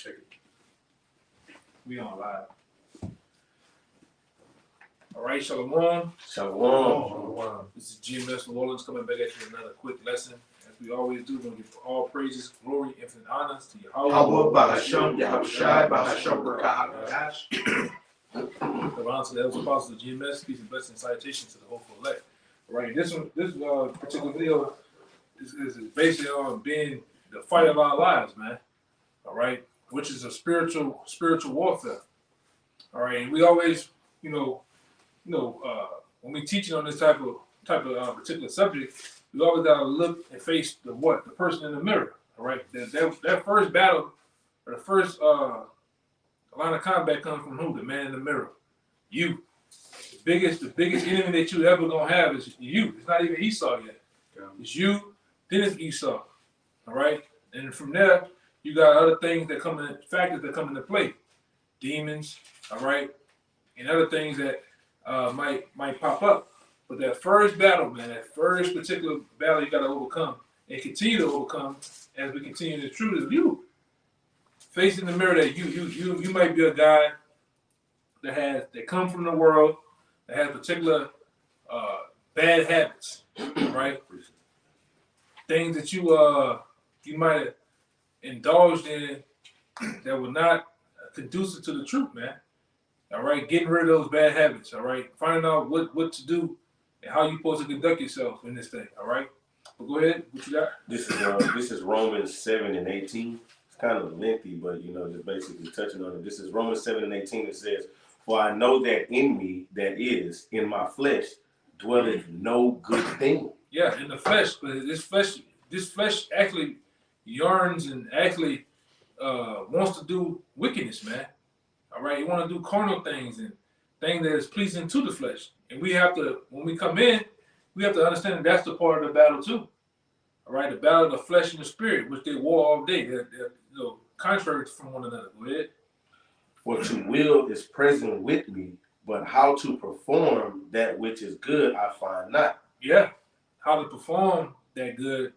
Check it. We on live. All right, Shalom. Shalom. This is GMS New Orleans coming back at you with another quick lesson. As we always do, we're going to give all praises, glory, infinite honors to Yahweh. Bahasham, Yahushai, Bahasham, Barakash. The honor to the elders apostles of GMS, peace and blessing, salutation to the hopeful elect. All right, this particular video is basically on being the fight of our lives, man. All right, which is a spiritual warfare. All right, and we always, when we teaching on this type of particular subject, we always gotta look and face the person in the mirror. All right, that first battle or the first line of combat comes from who? The man in the mirror. You. The biggest enemy that you ever gonna have is you. It's not even Esau yet. Yeah. It's you, then it's Esau. All right, and from there you got other things that factors that come into play, demons. All right, and other things that might pop up. But that first battle, man, that first particular battle you got to overcome and continue to overcome as we continue the truth is you. Facing the mirror that you might be a guy that come from the world that has particular bad habits, right? Things that you might have indulged in that were not conducive to the truth, man. All right, getting rid of those bad habits. All right, finding out what to do and how you're supposed to conduct yourself in this thing. All right, but go ahead. What you got? This is Romans 7:18. It's kind of lengthy, but just basically touching on it. This is Romans 7:18. It says, "For I know that in me, that is in my flesh, dwelleth no good thing." Yeah, in the flesh, but this flesh actually yearns and actually wants to do wickedness, man. All right, you want to do carnal things and things that is pleasing to the flesh. And we have to, when we come in, we have to understand that that's the part of the battle too. All right, the battle of the flesh and the spirit, which they war all day. They're contrary from one another. Go ahead. For to will is present with me, but how to perform that which is good I find not. Yeah, how to perform that good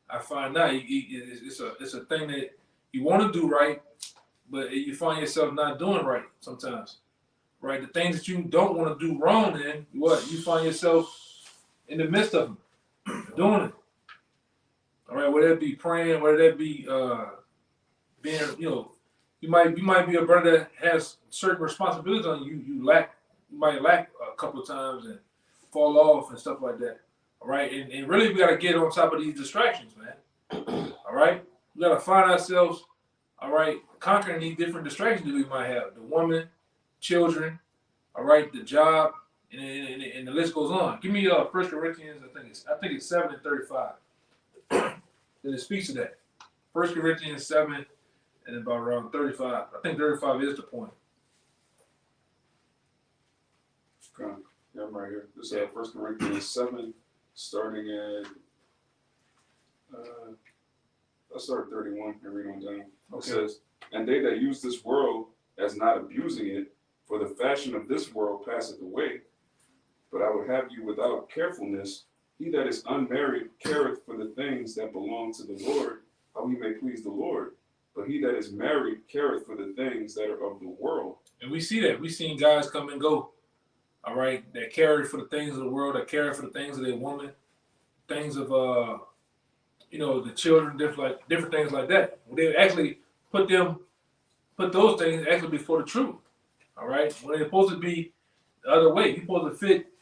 I find not. It's a thing that you want to do right, but you find yourself not doing right sometimes, right? The things that you don't want to do wrong, then you find yourself in the midst of them, doing it. All right, whether that be praying, whether that be being, you might be a brother that has certain responsibilities on you. You might lack a couple of times and fall off and stuff like that. All right, and really we got to get on top of these distractions, man. All right, we got to find ourselves. All right, conquering these different distractions that we might have. The woman, children, all right, the job, and the list goes on. Give me 1 Corinthians, I think it's 7:35. Then it speaks to that. 1 Corinthians 7 and about around 35. I think 35 is the point. Okay. Yeah, I'm right here. This is 1 Corinthians 7, starting at let's start at 31 and read on down. Okay. It says, "And they that use this world as not abusing it, for the fashion of this world passeth away. But I would have you without carefulness. He that is unmarried careth for the things that belong to the Lord, how he may please the Lord. But he that is married careth for the things that are of the world." And we see that. We've seen guys come and go, all right, that care for the things of the world, that care for the things of their woman, things of the children, different things like that. They actually put those things actually before the truth. All right, when they're supposed to be the other way, you're supposed to fit,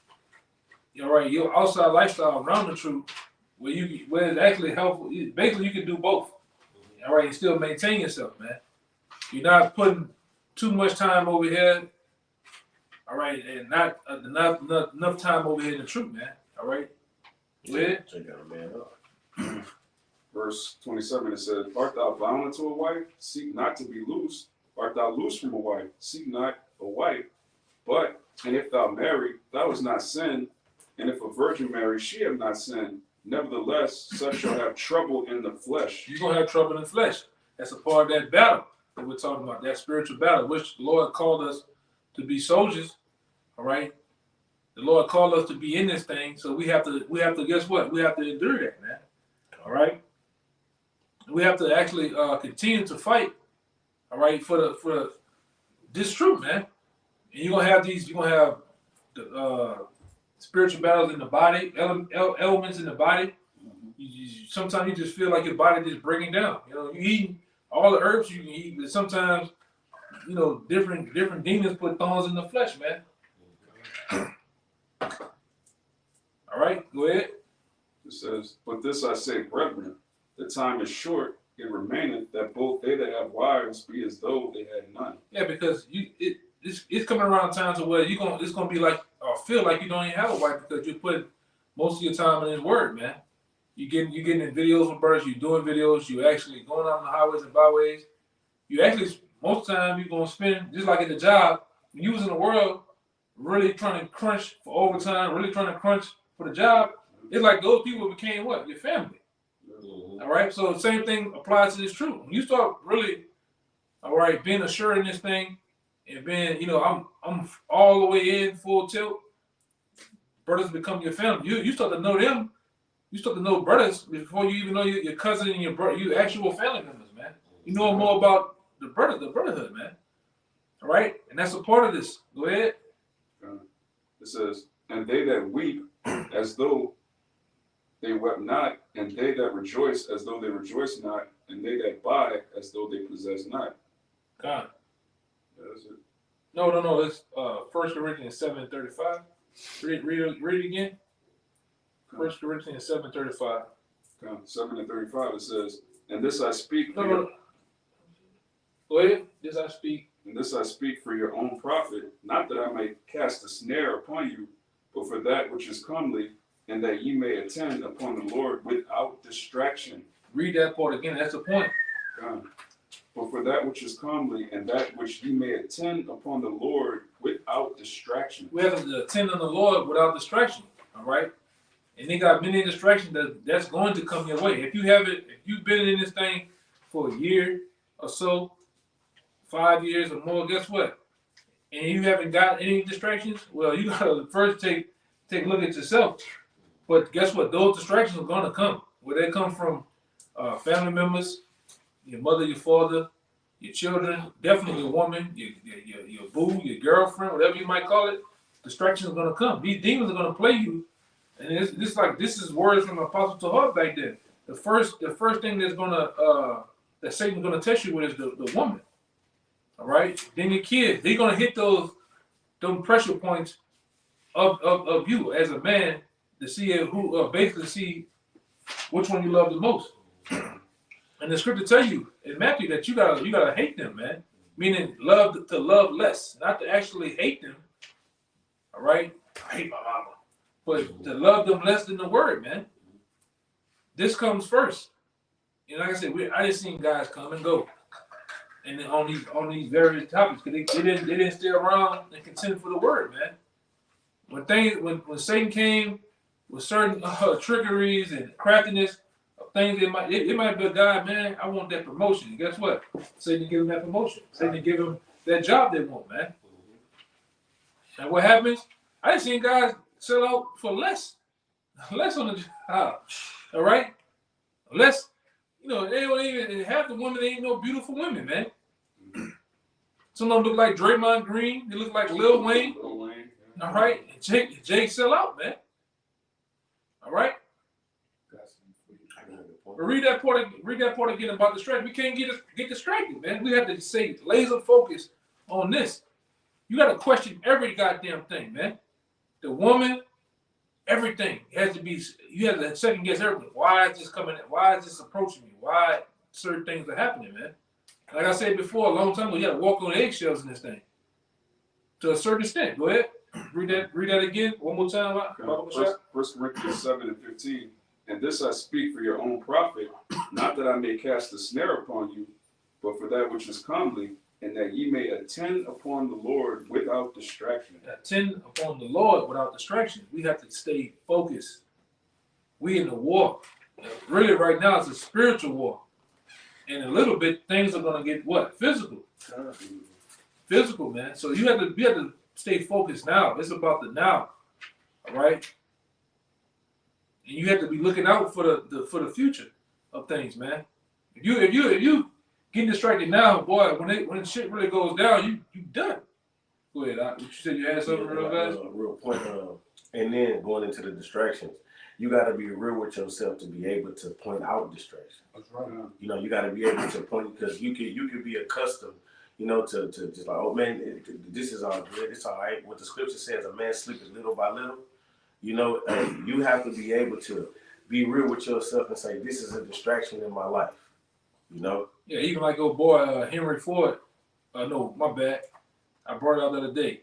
all right, your outside lifestyle around the truth, where it's actually helpful. Basically, you can do both. All right, and still maintain yourself, man. You're not putting too much time over here. All right, and not enough time over here in the truth, man. All right, go ahead. Verse 27, it says, "Art thou bound to a wife? Seek not to be loose. Art thou loose from a wife? Seek not a wife. But, and if thou marry, thou hast not sinned. And if a virgin marry, she have not sinned. Nevertheless, such shall have trouble in the flesh." You're going to have trouble in the flesh. That's a part of that battle that we're talking about, that spiritual battle, which the Lord called us to be soldiers. All right? The Lord called us to be in this thing, so we have to guess what? We have to endure that, man. All right? We have to actually continue to fight All right, for this truth, man. And you're gonna have these. You're gonna have the spiritual battles in the body, elements in the body. Sometimes you just feel like your body just breaking down. You know, you eat all the herbs you can eat, but sometimes different demons put thorns in the flesh, man. All right, go ahead. It says, "But this I say, brethren, the time is short, it remaineth that both they that have wives be as though they had none." Yeah, because it's coming around times where it's gonna be like or feel like you don't even have a wife because you put most of your time in His Word, man. You getting in videos with brothers. You doing videos. You actually going out on the highways and byways. You actually most of the time you're gonna spend just like at the job. When you was in the world, really trying to crunch for overtime, really trying to crunch for the job. It's like those people became what? Your family. All right. So the same thing applies to this truth. When you start really, all right, being assured in this thing and being, I'm all the way in full tilt. Brothers become your family. You start to know them. You start to know brothers before you even know your cousin and your brother. You actual family members, man. You know more about the brotherhood, man. All right, and that's a part of this. Go ahead. It says, "And they that weep as though they wept not, and they that rejoice as though they rejoice not, and they that buy as though they possess not." God. That's it. No. It's 1 Corinthians 7:35. Read it again. 1 Corinthians 7:35. 7 and 35, it says, "And this I speak for No. Go ahead. This I speak. And this I speak for your own profit, not that I may cast a snare upon you, but for that which is comely, and that ye may attend upon the Lord without distraction." Read that part again. That's the point. "But for that which is comely, and that which ye may attend upon the Lord without distraction." We have to attend on the Lord without distraction. All right. And they got many distractions that's going to come your way. If you've been in this thing for a year or so, 5 years or more, guess what? And you haven't got any distractions, well, you gotta first take a look at yourself. But guess what? Those distractions are gonna come. Where they come from, family members, your mother, your father, your children, definitely your woman, your boo, your girlfriend, whatever you might call it. Distractions are gonna come. These demons are gonna play you. And this is words from Apostle Tahar back then. The first thing that Satan's gonna test you with is the woman. All right. Then your kids, they're gonna hit them pressure points of you as a man to see basically see which one you love the most. And the scripture tell you in Matthew that you gotta hate them, man. Meaning love less, not to actually hate them. All right. I hate my mama. But to love them less than the word, man. This comes first. And like I said, I just seen guys come and go. And then on these various topics, because they didn't stay around and contend for the word, man. When Satan came with certain trickeries and craftiness of things, it might be a guy, man. I want that promotion. And guess what? Satan give him that promotion. Satan give him that job they want, man. And what happens? I done seen guys sell out for less on the job. All right, less. They don't even half the women. They ain't no beautiful women, man. Some of them look like Draymond Green. They look like Lil Wayne. All right, Jake sell out, man. All right. But read that part again about distraction. We can't get distracted, man. We have to stay laser focused on this. You got to question every goddamn thing, man. The woman, everything has to be. You have to second guess everything. Why is this coming? Why is this approaching me? Why certain things are happening, man? Like I said before, a long time ago, you got to walk on eggshells in this thing. To a certain extent. Go ahead. Read that again one more time. 1 Corinthians 7 and 15. "And this I speak for your own profit, not that I may cast a snare upon you, but for that which is comely, and that ye may attend upon the Lord without distraction." Attend upon the Lord without distraction. We have to stay focused. We in the war. Really, right now, it's a spiritual war. And a little bit, things are going to get what? Physical. Physical, man. So you have to stay focused now. It's about the now. All right? And you have to be looking out for the future of things, man. If you getting distracted now, boy. When shit really goes down, you done. Go ahead. You said you had something real fast. Real point. And then going into the distractions, you got to be real with yourself to be able to point out distractions. That's right. You know, you got to be able to point because you could be accustomed, you know, to just like, oh man, this is all good, it's all right. What the scripture says, a man sleepeth little by little. You know, you have to be able to be real with yourself and say, this is a distraction in my life. You know. Yeah, even like old boy Henry Ford. No, my bad. I brought it out the other day.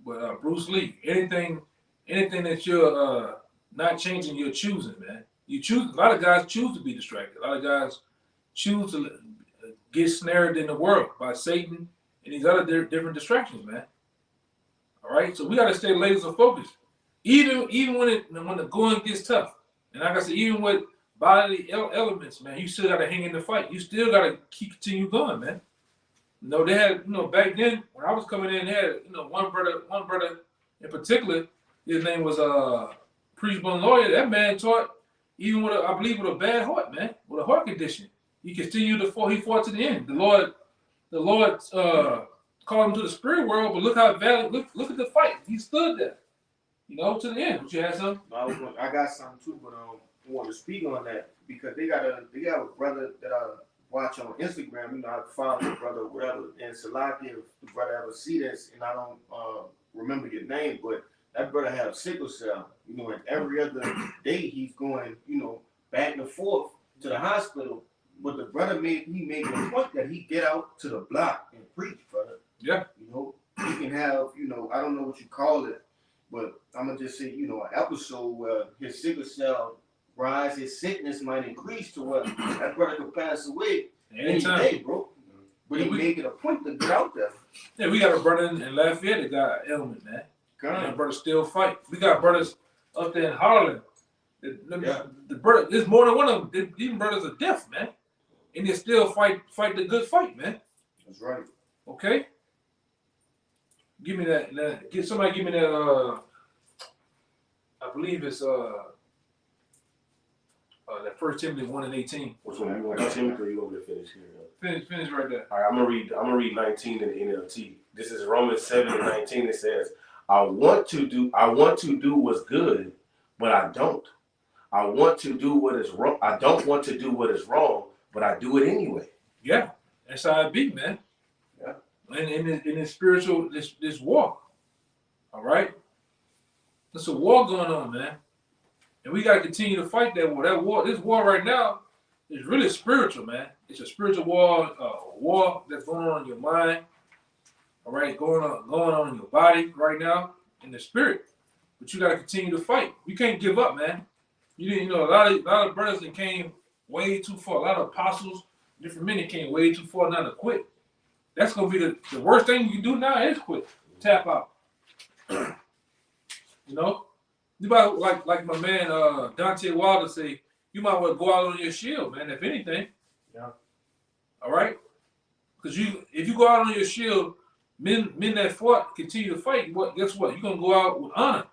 But Bruce Lee, anything that you're not changing, you're choosing, man. You choose. A lot of guys choose to be distracted. A lot of guys choose to get snared in the world by Satan and these other different distractions, man. All right, so we got to stay laser focused, even when the going gets tough. And like I said, even with bodily elements, man, you still got to hang in the fight. You still got to continue going, man. You know, they had, you know, back then when I was coming in, they had, you know, one brother in particular. His name was Priest Bun Lawyer. That man taught even with I believe with a bad heart, man, with a heart condition. He continued to fight. He fought to the end. The Lord called him to the spirit world, but look how valiant. Look at the fight. He stood there, you know, to the end. But you had something? I got something too, but I want to speak on that because they got a brother that I watch on Instagram. You know, I follow the brother, whatever. And Salaki, if the brother ever see this, and I don't remember your name, but that brother had a sickle cell. You know, and every other day he's going, you know, back and forth to the hospital. But the brother made a point that he get out to the block and preach, brother. Yeah. You know, he can have, you know, I don't know what you call it, but I'm gonna just say, you know, an episode where his sickle cell rise, his sickness might increase to where that brother could pass away any day, bro. But he make it a point to get out there. Yeah, we got a brother in Lafayette that got an ailment, man. And that brother still fight. We got brothers up there in Harlan. The brother, there's more than one of them. These brothers are deaf, man. And they still fight the good fight, man. That's right. Okay? Give me that. Somebody give me that. I believe it's that 1 Timothy 1:18. Which one you want to Timothy or you want me to finish here? Finish right there. All right, I'm gonna read 19 in the NLT. This is Romans 7:19. It says, I want to do what's good, but I don't. I want to do what is wrong. I don't want to do what is wrong, but I do it anyway. Yeah, that's how it be, man. Yeah. And in this spiritual, this war. All right? There's a war going on, man. And we got to continue to fight that war. That war, this war right now is really spiritual, man. It's a spiritual war, war that's going on in your mind. All right, going on in your body right now, in the spirit. But you got to continue to fight. You can't give up, man. You know, a lot of brothers that came way too far. A lot of apostles, different men that came way too far now to quit. That's gonna be the worst thing you can do now is quit, tap out. You know, you might like my man Dante Wilder say, you might well go out on your shield, man. If anything, yeah. All right, because if you go out on your shield, men that fought continue to fight. Guess what? You're gonna go out with honor.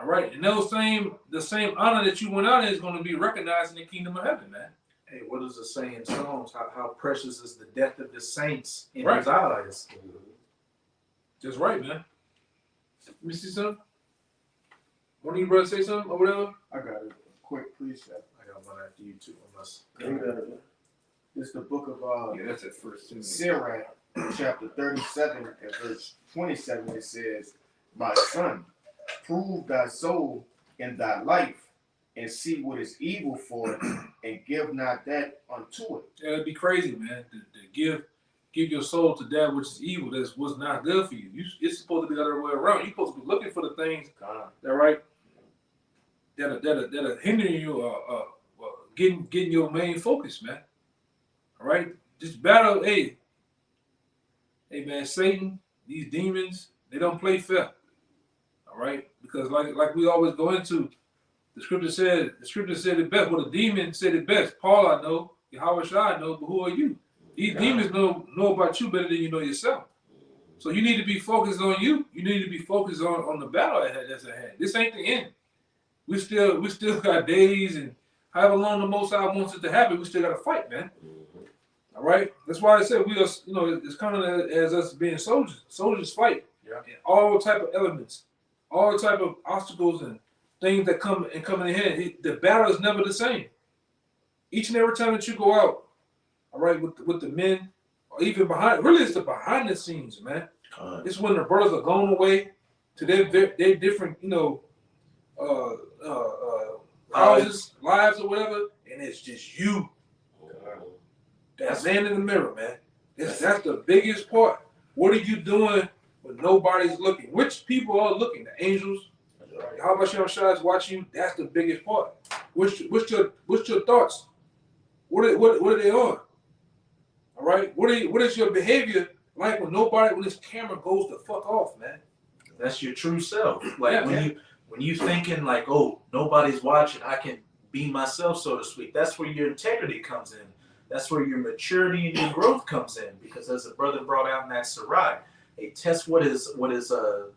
All right, and the same honor that you went out in is going to be recognized in the kingdom of heaven, man. Hey, what does it say in Psalms? How precious is the death of the saints in Right. his eyes? That's right, man. Let me see something. One of you brothers say something or whatever? I got it. Quick precept. I got one after you too, unless. It's the book of Yeah, that's at first. Sirach, chapter 37 and verse 27. It says, my son, prove thy soul in thy life, and see what is evil for it, and give not that unto it. Yeah, it'd be crazy, man, to give your soul to that which is evil, that's what's not good for you. It's supposed to be the other way around. You're supposed to be looking for the things that right that are hindering you, getting your main focus, man. All right, just battle. Hey, man, Satan, these demons, they don't play fair. All right, because like we always go into, the scripture said it best. Well, the demon said it best. Paul, I know. Yahweh Shai, I know. But who are you? These demons know about you better than you know yourself. So you need to be focused on you. You need to be focused on the battle that's ahead. This ain't the end. We still got days and however long the Most High wants it to happen, we still got to fight, man. Mhm. All right. That's why I said we are. You know, it's kind of as us being soldiers. Soldiers fight. Yeah. In all type of elements, all type of obstacles and things that come in hand. The battle is never the same. Each and every time that you go out, all right, with the men, or even behind, really it's the behind the scenes, man. Con. It's when the brothers are going away to their different, you know, houses, lives, or whatever, and it's just you, that man in the mirror, man. That's the biggest part. What are you doing when nobody's looking? Which people are looking? The angels. How about your shots watching you? That's the biggest part. What's your thoughts? What are they on? All right. What is your behavior like when this camera goes the fuck off, man? That's your true self. Like Yeah, when you thinking like, oh, nobody's watching, I can be myself, so to speak. That's where your integrity comes in. That's where your maturity and your growth comes in. Because as the brother brought out in that Sarai, a test what is You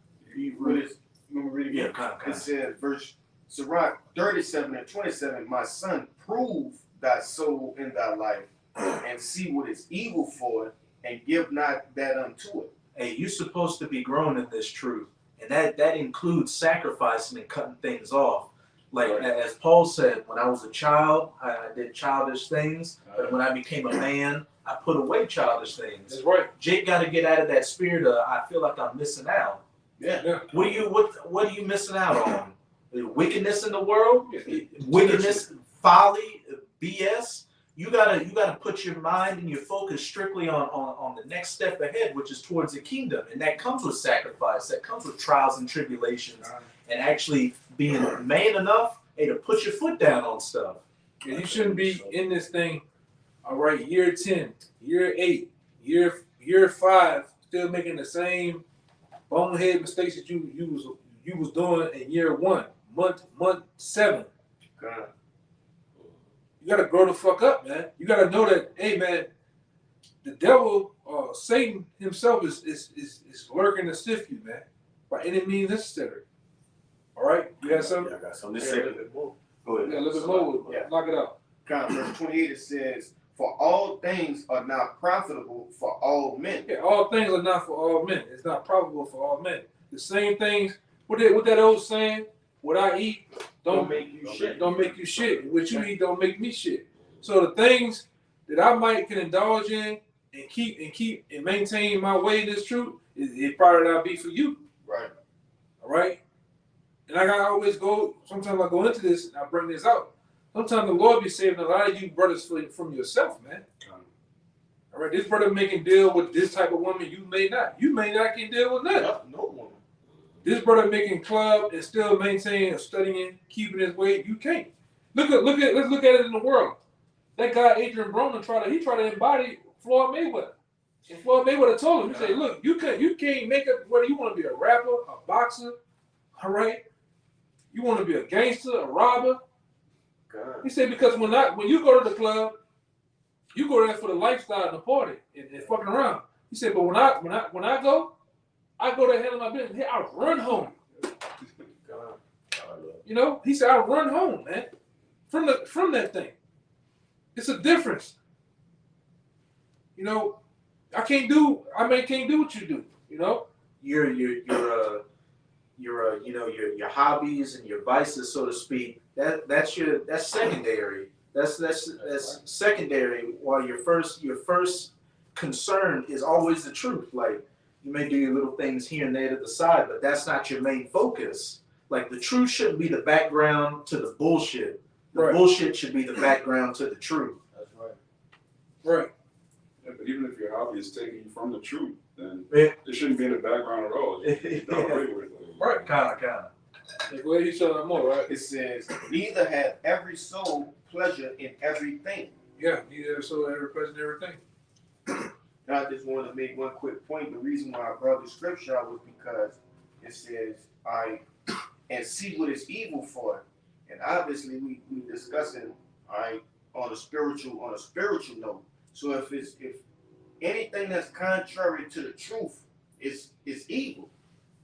remember reading? yeah, It kind. says, verse Sirach 37 and 27, my son, prove thy soul in thy life, and see what is evil for it, and give not that unto it. Hey, you're supposed to be growing in this truth, and that includes sacrificing and cutting things off. Like as Paul said, when I was a child, I did childish things, but when I became a man, I put away childish things. That's right. Jake got to get out of that spirit of I feel like I'm missing out. Yeah. What are you missing out on? Wickedness in the world, Yeah. wickedness, folly, BS. You gotta put your mind and your focus strictly on the next step ahead, which is towards the kingdom, and that comes with sacrifice. That comes with trials and tribulations, and actually being man enough, hey, to put your foot down on stuff. Yeah, you shouldn't be in this thing. All right, year 10, year 8, year 5, still making the same bonehead mistakes that you was doing in year 1, month 7. God. You gotta grow the fuck up, man. You gotta know that, hey, man, the devil, Satan himself is lurking to sift you, man, by any means necessary. All right, you got something? Yeah, I got something. This Yeah, second. Go ahead. Yeah, a little bit more. Yeah. Knock it out. God, verse 28, it says, for all things are not profitable for all men. Yeah, all things are not for all men. It's not profitable for all men. The same things. What that old saying? What I eat don't make you shit. Don't make you shit. What you eat don't make me shit. So the things that I can indulge in and keep and maintain my way in this truth, it probably not be for you. Right. All right. And I gotta always go. Sometimes I go into this and I bring this out. Sometimes the Lord be saving a lot of you brothers from yourself, man. All right, this brother making deal with this type of woman, you may not. You may not can deal with that. No woman. This brother making club and still maintaining, studying, keeping his weight. You can't. Let's look at it in the world. That guy Adrian Broner tried to embody Floyd Mayweather. And Floyd Mayweather told him, he said, look, you can't make it whether you want to be a rapper, a boxer, all right? You want to be a gangster, a robber. God. He said, because when you go to the club, you go there for the lifestyle and the party and fucking around. He said, but when I go there handle my business. Hey, I run home. God. You know, he said, I run home, man, from that thing. It's a difference. You know, I can't do what you do. You know, Your hobbies and your vices, so to speak. That's secondary. That's secondary. While your first concern is always the truth. Like you may do your little things here and there to the side, but that's not your main focus. Like the truth shouldn't be the background to the bullshit. The Right. bullshit should be the background to the truth. That's right. right? Yeah, but even if your hobby is taking you from the truth, then Yeah. it shouldn't be in the background at all. You should be done away with it. Right. Kinda. Yeah, go ahead, you tell them more, right? It says, neither hath every soul pleasure in everything. Yeah, you ever saw every person, everything. Now, I just wanted to make one quick point. The reason why I brought the scripture out was because it says, and see what is evil for it. And obviously we discussing, on a spiritual note. So if anything that's contrary to the truth is evil,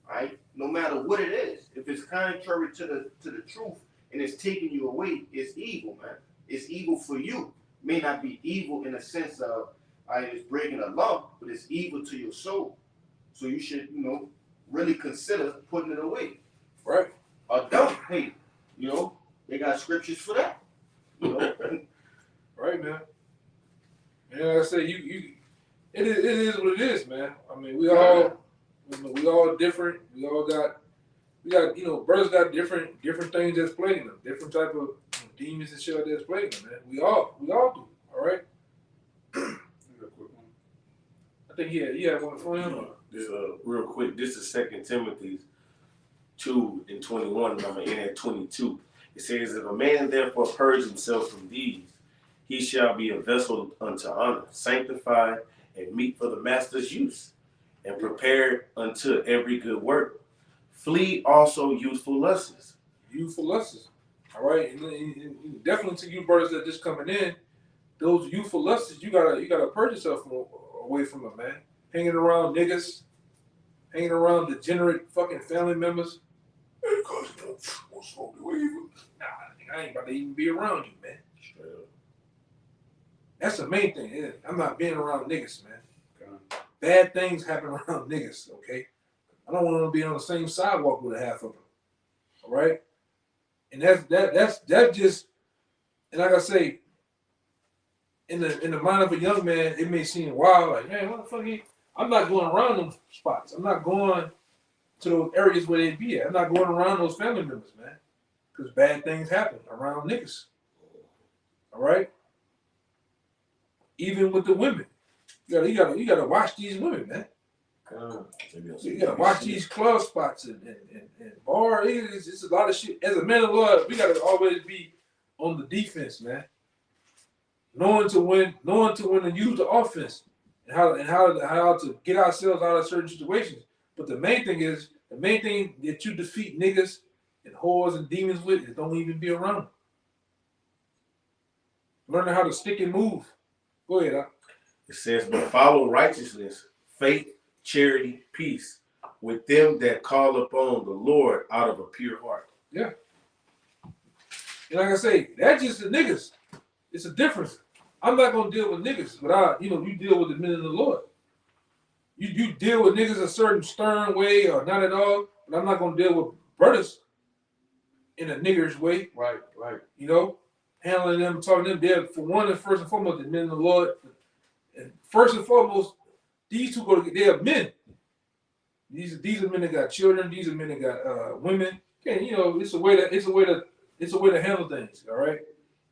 right? No matter what it is. If it's contrary to the truth, and it's taking you away, it's evil, man. It's evil for you. May not be evil in the sense of it's breaking a law, but it's evil to your soul. So you should, really consider putting it away. Right. Or don't. Hey, they got scriptures for that. Right, man. And like I say, it is what it is, man. I mean, we all different. We got, brothers got different things that's plaguing them, different type of demons and shit like that's plaguing them, man. We all do. All right. I think he had one for him. This real quick. This is 2 Timothy 2:21. I'm gonna end at 22. It says, "If a man therefore purge himself from these, he shall be a vessel unto honor, sanctified and meet for the master's use, and prepared unto every good work. Flee also youthful lusts." Youthful lusts. All right, and definitely to you brothers that just coming in, those youthful lusts, you gotta purge yourself away from them, man. Hanging around niggas, hanging around degenerate fucking family members. Hey, cause you won't smoke the weed. Nah, I ain't about to even be around you, man. Straight up. That's the main thing. I'm not being around niggas, man. Okay. Bad things happen around niggas, okay? I don't want to be on the same sidewalk with a half of them. All right? And that's just, and like I say, in the mind of a young man, it may seem wild, like, man, what the fuck I'm not going around them spots. I'm not going to those areas where they be at. I'm not going around those family members, man. Because bad things happen around niggas. All right? Even with the women. You gotta watch these women, man. You gotta watch these club spots and bars. It's a lot of shit. As a man of love, we gotta always be on the defense, man. Knowing to when to use the offense and how to get ourselves out of certain situations. But the main thing that you defeat niggas and whores and demons with is don't even be around them. Learning how to stick and move. Go ahead. It says, "But follow righteousness, faith, charity, peace, with them that call upon the Lord out of a pure heart." Yeah. And like I say, that's just the niggas. It's a difference. I'm not gonna deal with niggas, but you deal with the men of the Lord. You deal with niggas a certain stern way or not at all, but I'm not gonna deal with brothers in a niggerish way. Right. Handling them, talking to them. They're, for one and first and foremost, the men of the Lord. And first and foremost, these two they are men. These are men that got children. These are men that got women. And it's a way to handle things. All right,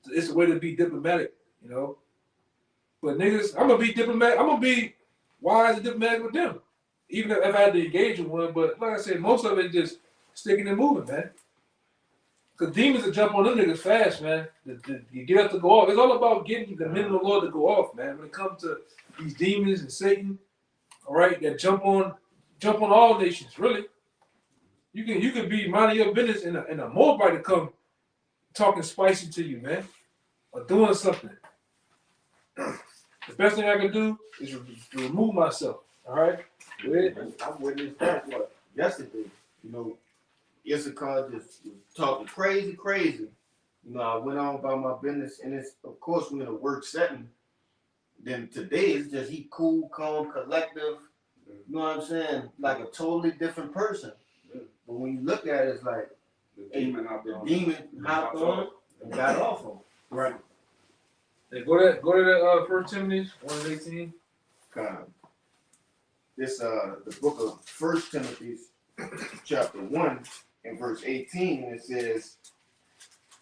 it's a way to be diplomatic. But niggas, I'm gonna be diplomatic. I'm gonna be wise and diplomatic with them, even if I had to engage in one. But like I said, most of it just sticking and moving, man. Cause demons will jump on them niggas fast, man. You get up to go off. It's all about getting the men of the Lord to go off, man. When it comes to these demons and Satan, all right, that jump on all nations, really. You can be minding your business and a Moabite to come talking spicy to you, man, or doing something. The best thing I can do is to remove myself. All right. Go ahead. I witnessed that yesterday. Issachar just was talking crazy. I went on about my business, and it's, of course, we're in a work setting. Then today it's just he cool, calm, collective. You know what I'm saying? Like a totally different person. But when you look at it, it's like The demon hopped on and got off him. Right. Hey, go to that 1 Timothy 1:18. This the book of 1 Timothy chapter 1 and verse 18, and it says,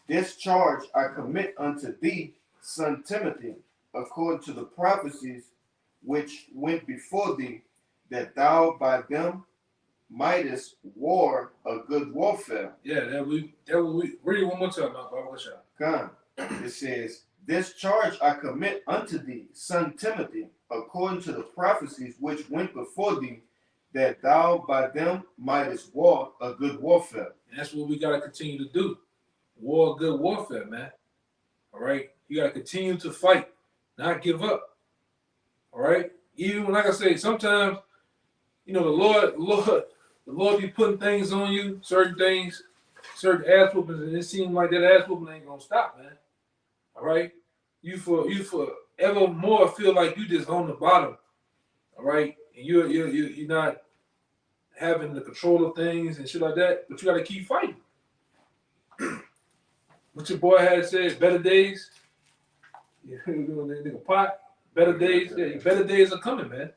"This charge I commit unto thee, son Timothy, according to the prophecies which went before thee, that thou by them mightest war a good warfare." Yeah, that we read it one more time, my Bible shot. It says, "This charge I commit unto thee, son Timothy, according to the prophecies which went before thee, that thou by them mightest war a good warfare." And that's what we gotta continue to do. War, good warfare, man. All right. You gotta continue to fight, not give up. All right. Even like I say, sometimes, the Lord be putting things on you, certain things, certain ass whoopings, and it seems like that ass whooping ain't gonna stop, man. All right, you forever more feel like you just on the bottom. All right, and you're not having the control of things and shit like that, but you got to keep fighting. What your boy had said, better days. Yeah, nigga pot. Better days. Yeah, better days are coming, man.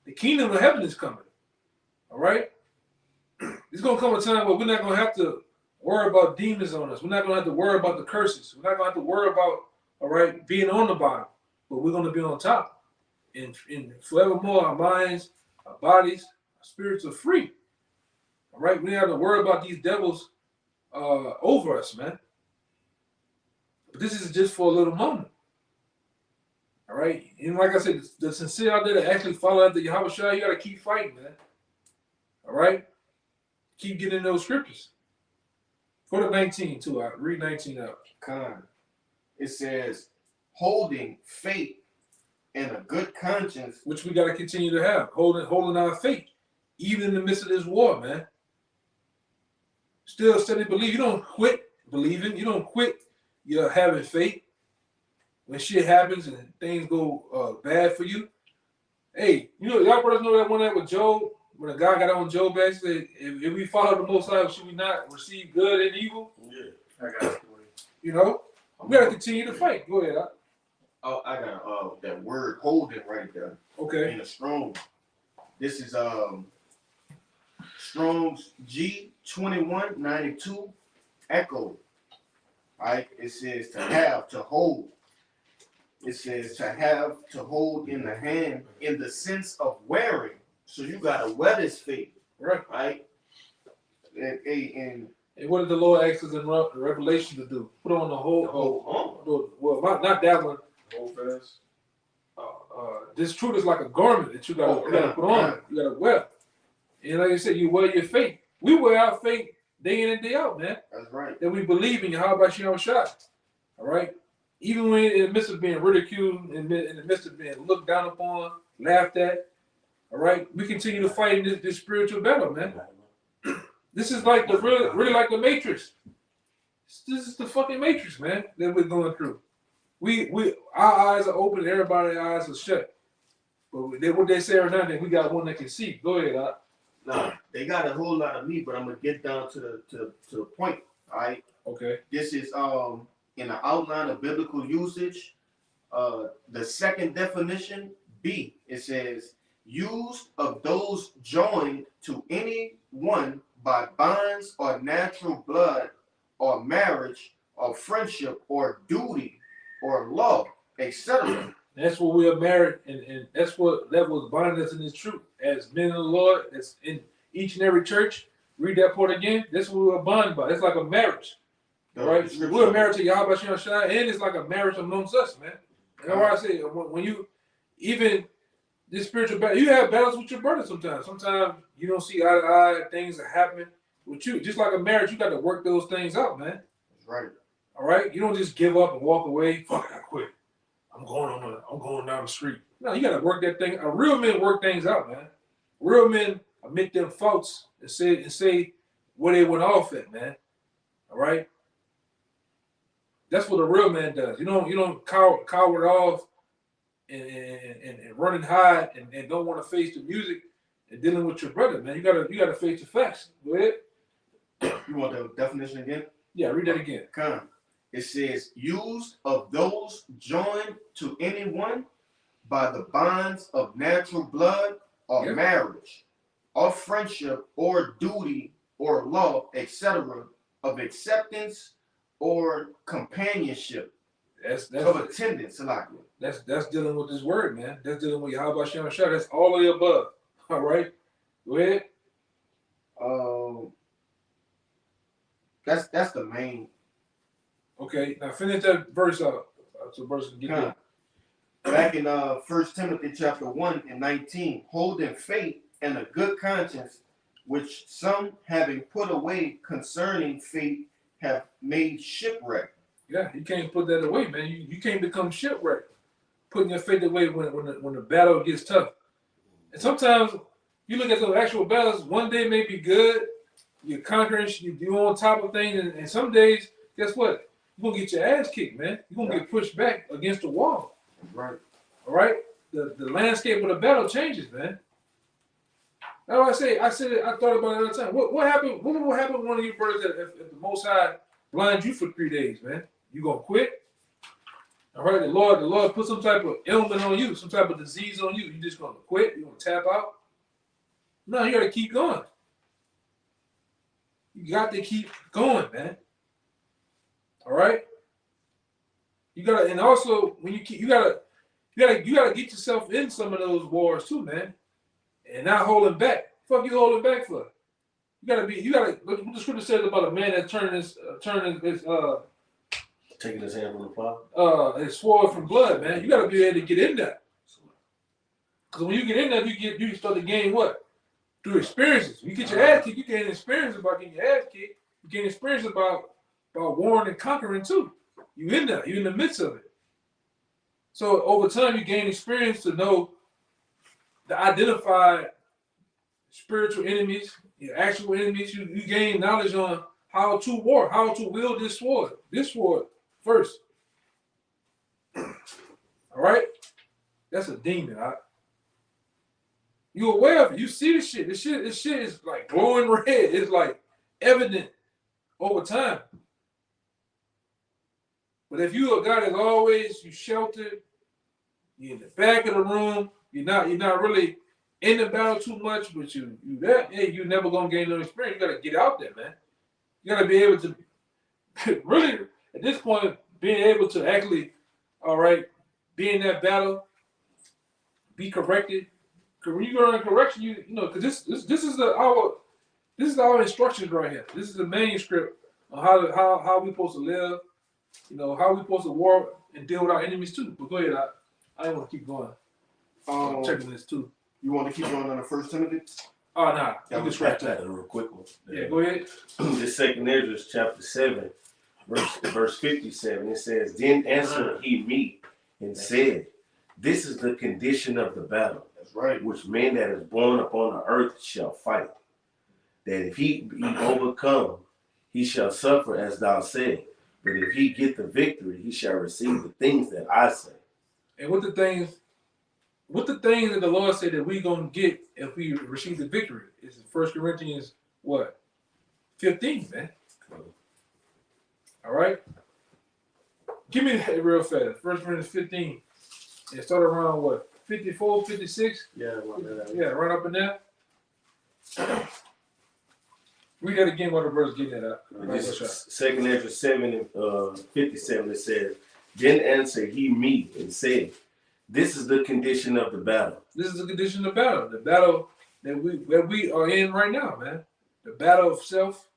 The kingdom of heaven is coming. All right. There's gonna come a time where we're not gonna have to worry about demons on us. We're not gonna have to worry about the curses. We're not gonna have to worry about, all right, being on the bottom, but we're gonna be on top. And forevermore, our minds, our bodies, our spirits are free. All right, we don't have to worry about these devils over us, man. But this is just for a little moment. All right, and like I said, the sincere out there that actually follow after Yahweh Shai, you gotta keep fighting, man. All right, keep getting those scriptures. Go to 19 too. I read 19 out. Con. It says, holding faith and a good conscience. Which we gotta continue to have, holding our faith, even in the midst of this war, man. Still steady believe. You don't quit believing. You don't quit having faith. When shit happens and things go bad for you, hey, y'all brothers know that one that with Job, when a guy got on Job back, said, if we follow the Most High, should we not receive good and evil? Yeah. I got it. We gotta continue to fight. Go ahead. Oh, I got that word holding right there Okay. in a strong. This is Strong's G2192 Echo. All right, it says to have, to hold. It says to have, to hold in the hand in the sense of wearing. So you gotta wear this faith, right? And what did the Lord ask us in Revelation to do? Put on the whole. Well, not that one. Hold fast. This truth is like a garment that you gotta put on. You gotta wear. And like I said, you wear your faith. We wear our faith day in and day out, man. that's right. That we believe in Yahweh Shem Shai. All right? Even when in the midst of being ridiculed, in the midst of being looked down upon, laughed at, all right? We continue to fight in this spiritual battle, man. This is like really like the Matrix. This is the fucking Matrix, man, that we're going through. Our eyes are open, and everybody's eyes are shut. But what they say right now, that we got one that can see. Go ahead, Nah, they got a whole lot of me, but I'm gonna get down to the point. All right. Okay. This is in the outline of biblical usage. The second definition, B. It says used of those joined to any one by bonds or natural blood or marriage or friendship or duty or love, etc. That's what we are married, and that was binding us in this truth. As men of the Lord, that's in each and every church. Read that part again. That's what we are bonded by. It's like a marriage. Right? We're married to Yahweh Shem Shai, and it's like a marriage amongst us, man. And that's why I say, when you, even this spiritual battle, you have battles with your brother sometimes. Sometimes you don't see eye to eye, things are happening with you. Just like a marriage, you got to work those things out, man. That's right. All right? You don't just give up and walk away. Fuck it, I quit. I'm going down the street. No, you got to work that thing. Real men work things out, man. Real men admit them faults and say where they went off at, man. All right? That's what a real man does. You don't cower off and run and hide and don't want to face the music and dealing with your brother, man. You gotta face the facts. Go ahead. You want the definition again? Yeah, read that again. Come. It says used of those joined to anyone by the bonds of natural blood or marriage or friendship or duty or love, etc., of acceptance or companionship, That's of attendance, like that's dealing with this word, man. That's dealing with Yahweh Shem Shai. That's all of the above. All right. Go ahead. That's the main. Okay. Now finish that verse up. So verse can get there. Back in 1 Timothy chapter 1 and 19, holding faith and a good conscience, which some having put away concerning faith have made shipwreck. Yeah, you can't put that away, man. You can't become shipwrecked, putting your faith away when the battle gets tough. And sometimes you look at those actual battles. One day may be good, you're conquering, you're on top of things, and some days, guess what? You're gonna get your ass kicked, man. You're gonna get pushed back against the wall. Right. All right? The landscape of the battle changes, man. That's why I said it, I thought about it all the time. What happened? What would happen to one of you brothers if the Most High blinds you for 3 days, man? You gonna quit? All right, the Lord put some type of ailment on you, some type of disease on you. You just gonna quit? You gonna tap out? No, you gotta keep going. You got to keep going, man. All right. You gotta, and also when you gotta get yourself in some of those wars too, man, and not holding back. Fuck you holding back for? What the scripture says about a man that turning his Taking his hand from the pot. his sword from blood, man. You gotta be able to get in there. Because when you get in there, you start to gain what? Through experiences. When you get your ass kicked, you gain experience about getting your ass kicked. You gain experience about warring and conquering too. You in there, you in the midst of it. So over time you gain experience to know to identify spiritual enemies, your actual enemies. You gain knowledge on how to war, how to wield this sword first. All right? That's a demon. You aware of it. You see this shit. This shit is like glowing red. It's like evident over time. But if you a guy that's always you sheltered, you're in the back of the room, you're not really in the battle too much, but you there, hey, you're never gonna gain no experience. You gotta get out there, man. You gotta be able to really at this point being able to actually, all right, be in that battle, be corrected. Cause when you go in correction, you know, cause this is our instructions right here. This is the manuscript on how we supposed to live. You know, how we supposed to war and deal with our enemies too. But go ahead, I don't want to keep going. I'm checking this too. You want to keep going on the First Timothy? Oh, nah. Yeah, You can scratch that. a real quick one. Yeah, go ahead. This Second Ezra chapter 7, verse 57. It says, "Then answered he me and said, This is the condition of the battle, That's right. which man that is born upon the earth shall fight. That if he be overcome, he shall suffer as thou said. But if he get the victory, he shall receive the things that I say." And what the things that the Lord said that we gonna get if we receive the victory is 1 Corinthians what? 15, man. All right. Give me that real fast. 1 Corinthians 15. It started around what? 54, 56? Yeah. Yeah, right up in there. Read that again while the brother's getting that out. This is Second Ezra 7 and 57. It says, "Then answered he me and said, This is the condition of the battle." This is the condition of the battle that we are in right now, man. The battle of self,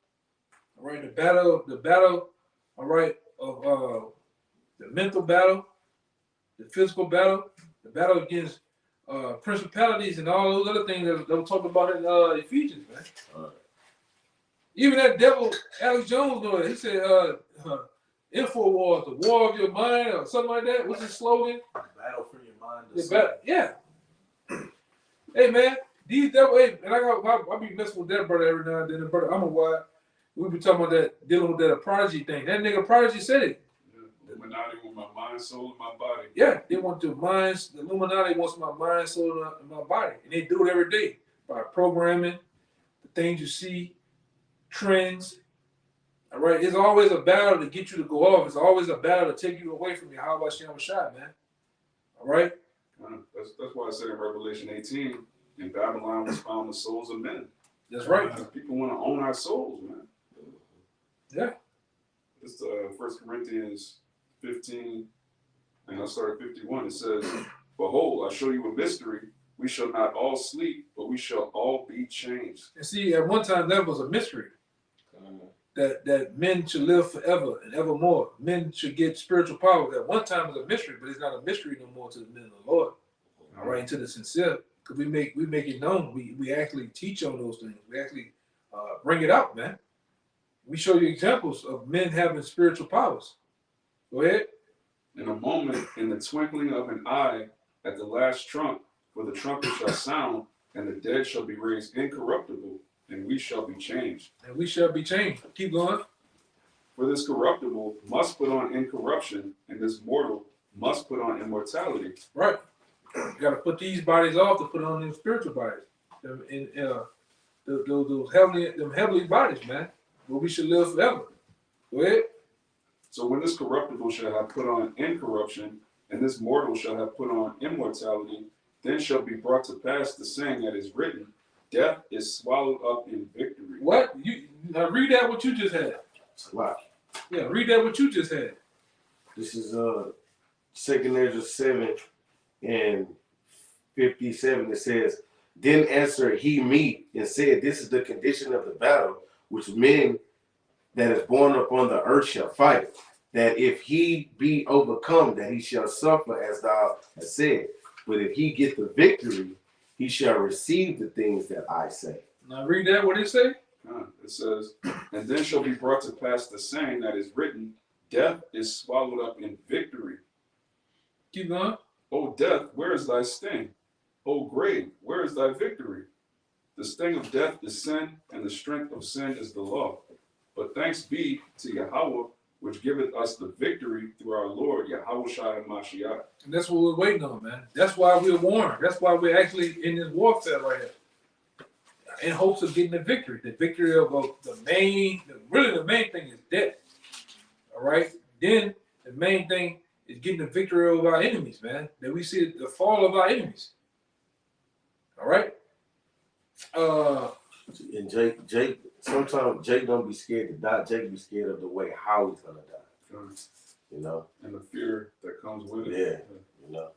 all right. The battle, all right, of the mental battle, the physical battle, the battle against principalities and all those other things that we talked about in Ephesians, man. Even that devil, Alex Jones, know it. He said, "InfoWars, the war of your mind," or something like that. What's his slogan? Battle for your mind. Yeah. Hey man, these devil. Hey, and I be messing with that brother every now and then. Brother, I'm a why. We be talking about that, dealing with that Prodigy thing. That nigga Prodigy said it. The Illuminati with my mind, soul, and my body. Yeah, they want your minds. The Illuminati wants my mind, soul, and my body, and they do it every day by programming the things you see, trends. All right, it's always a battle to get you to go off. It's always a battle to take you away from your How Shem Shai, man. All right. That's why I said in Revelation 18, in Babylon was found the souls of men. That's right. People want to own our souls, man. Yeah. It's 1 Corinthians 15, and I'll start at 51. It says, "Behold, I show you a mystery. We shall not all sleep, but we shall all be changed." And see, at one time that was a mystery. That men should live forever and evermore. Men should get spiritual power. At one time it was a mystery, but it's not a mystery no more to the men of the Lord. All right, to the sincere, because we make it known. We actually teach on those things. We actually bring it out, man. We show you examples of men having spiritual powers. Go ahead. In a moment, in the twinkling of an eye, at the last trump, for the trumpet shall sound, and the dead shall be raised incorruptible, and we shall be changed. And we shall be changed. Keep going. For this corruptible must put on incorruption, and this mortal must put on immortality. Right. You got to put these bodies off to put on them spiritual bodies. Those heavenly bodies, man. Where we should live forever. Go ahead. So when this corruptible shall have put on incorruption, and this mortal shall have put on immortality, then shall be brought to pass the saying that is written, death is swallowed up in victory. What? You now read that what you just had. It's a lot. Yeah, read that what you just had. This is 2 Ezra 7 and 57. It says, then answered he me and said, this is the condition of the battle which men that is born upon the earth shall fight, that if he be overcome, that he shall suffer as thou hast said. But if he get the victory, he shall receive the things that I say. Now read that what it say. It says, and then shall be brought to pass the saying that is written, death is swallowed up in victory. Keep going. O death, where is thy sting? O grave, where is thy victory? The sting of death is sin, and the strength of sin is the law. But thanks be to Yahweh, which giveth us the victory through our Lord, Yahushua Mashiach. And that's what we're waiting on, man. That's why we're warned. That's why we're actually in this warfare right here. In hopes of getting the victory. The victory of the main thing is death. All right? Then the main thing is getting the victory over our enemies, man. That we see the fall of our enemies. All right? And Jake, sometimes Jake don't be scared to die. Jake be scared of the way how he's gonna die. You know? And the fear that comes with it. Yeah. You know.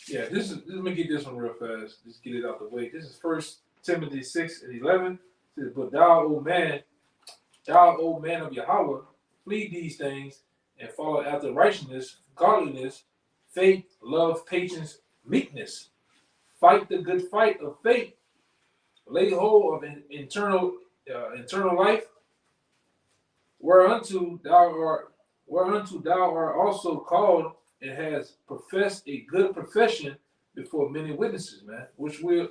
Yeah, let me get this one real fast. Just get it out the way. This is 1 Timothy 6 and 11. It says, but thou, old man of Yahweh, flee these things and follow after righteousness, godliness, faith, love, patience, meekness. Fight the good fight of faith. Lay hold of an eternal life, whereunto thou art also called and has professed a good profession before many witnesses, man. Which we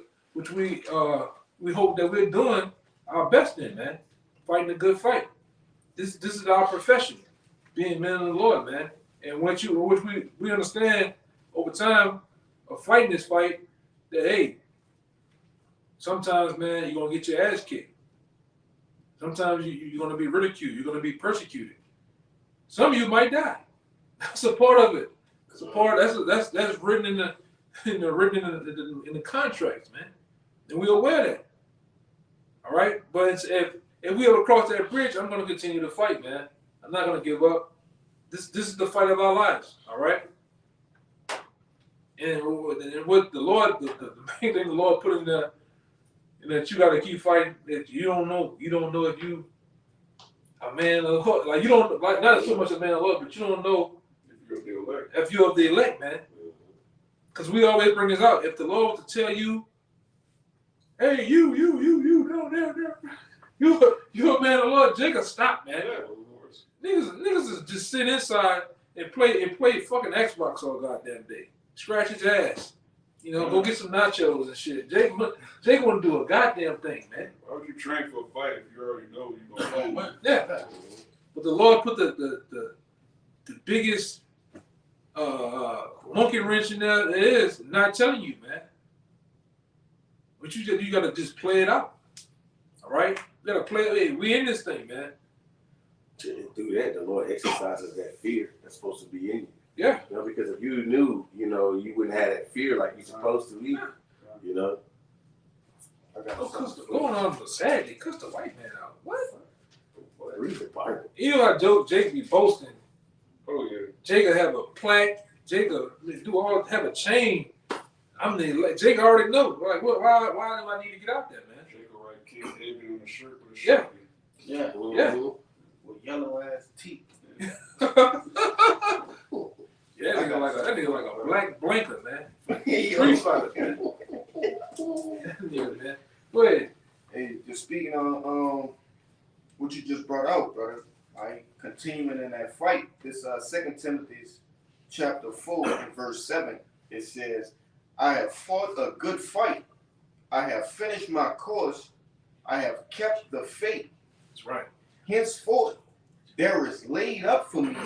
hope that we're doing our best in, man. Fighting a good fight. This is our profession, being men of the Lord, man. And which we understand over time of fighting this fight that hey, sometimes, man, you're gonna get your ass kicked. Sometimes you're gonna be ridiculed. You're gonna be persecuted. Some of you might die. That's a part of it. It's a part. That's written in the contracts, man. And we're aware of that. All right, but if we ever cross that bridge, I'm gonna continue to fight, man. I'm not gonna give up. This is the fight of our lives. All right. And what the Lord, the main thing the Lord put in there, that you got to keep fighting. That you don't know if you a man of the Lord. Like you don't like not so much a man of the Lord, but you don't know if you're of the elect, man. Because we always bring this out. If the Lord was to tell you, hey, you, no, you're a man of the Lord, Jacob, stop, man. Yeah, Niggas is just sit inside and play fucking Xbox all goddamn day. Scratch his ass. You know, go get some nachos and shit. Jake want to do a goddamn thing, man. Why would you train for a fight if you already know you're going to lose? Yeah. But the Lord put the biggest monkey wrench in there is not telling you, man. But you got to just play it out. All right? You got to play it. Hey, we in this thing, man. To do that, the Lord exercises that fear that's supposed to be in you. Yeah. You know, because if you knew, you know, you wouldn't have that fear like you're supposed to either. You know? Going on for Saturday, cuss the white man out. What? Read the Bible. You know how Jake be boasting. Oh, yeah. Jacob have a plaque. Jacob have a chain. Jake already know. Like, why do I need to get out there, man? Jacob write King David on the shirt with a Yeah. shirt. Yeah. Yeah. With yellow ass teeth. Yeah, that nigga like a black blanket, man. Hey, Street fighter, man. Yeah, man. Go ahead. just speaking on what you just brought out, brother. Continuing in that fight. This 2 Timothy chapter 4 and verse 7. It says, I have fought a good fight. I have finished my course. I have kept the faith. That's right. Henceforth, there is laid up for me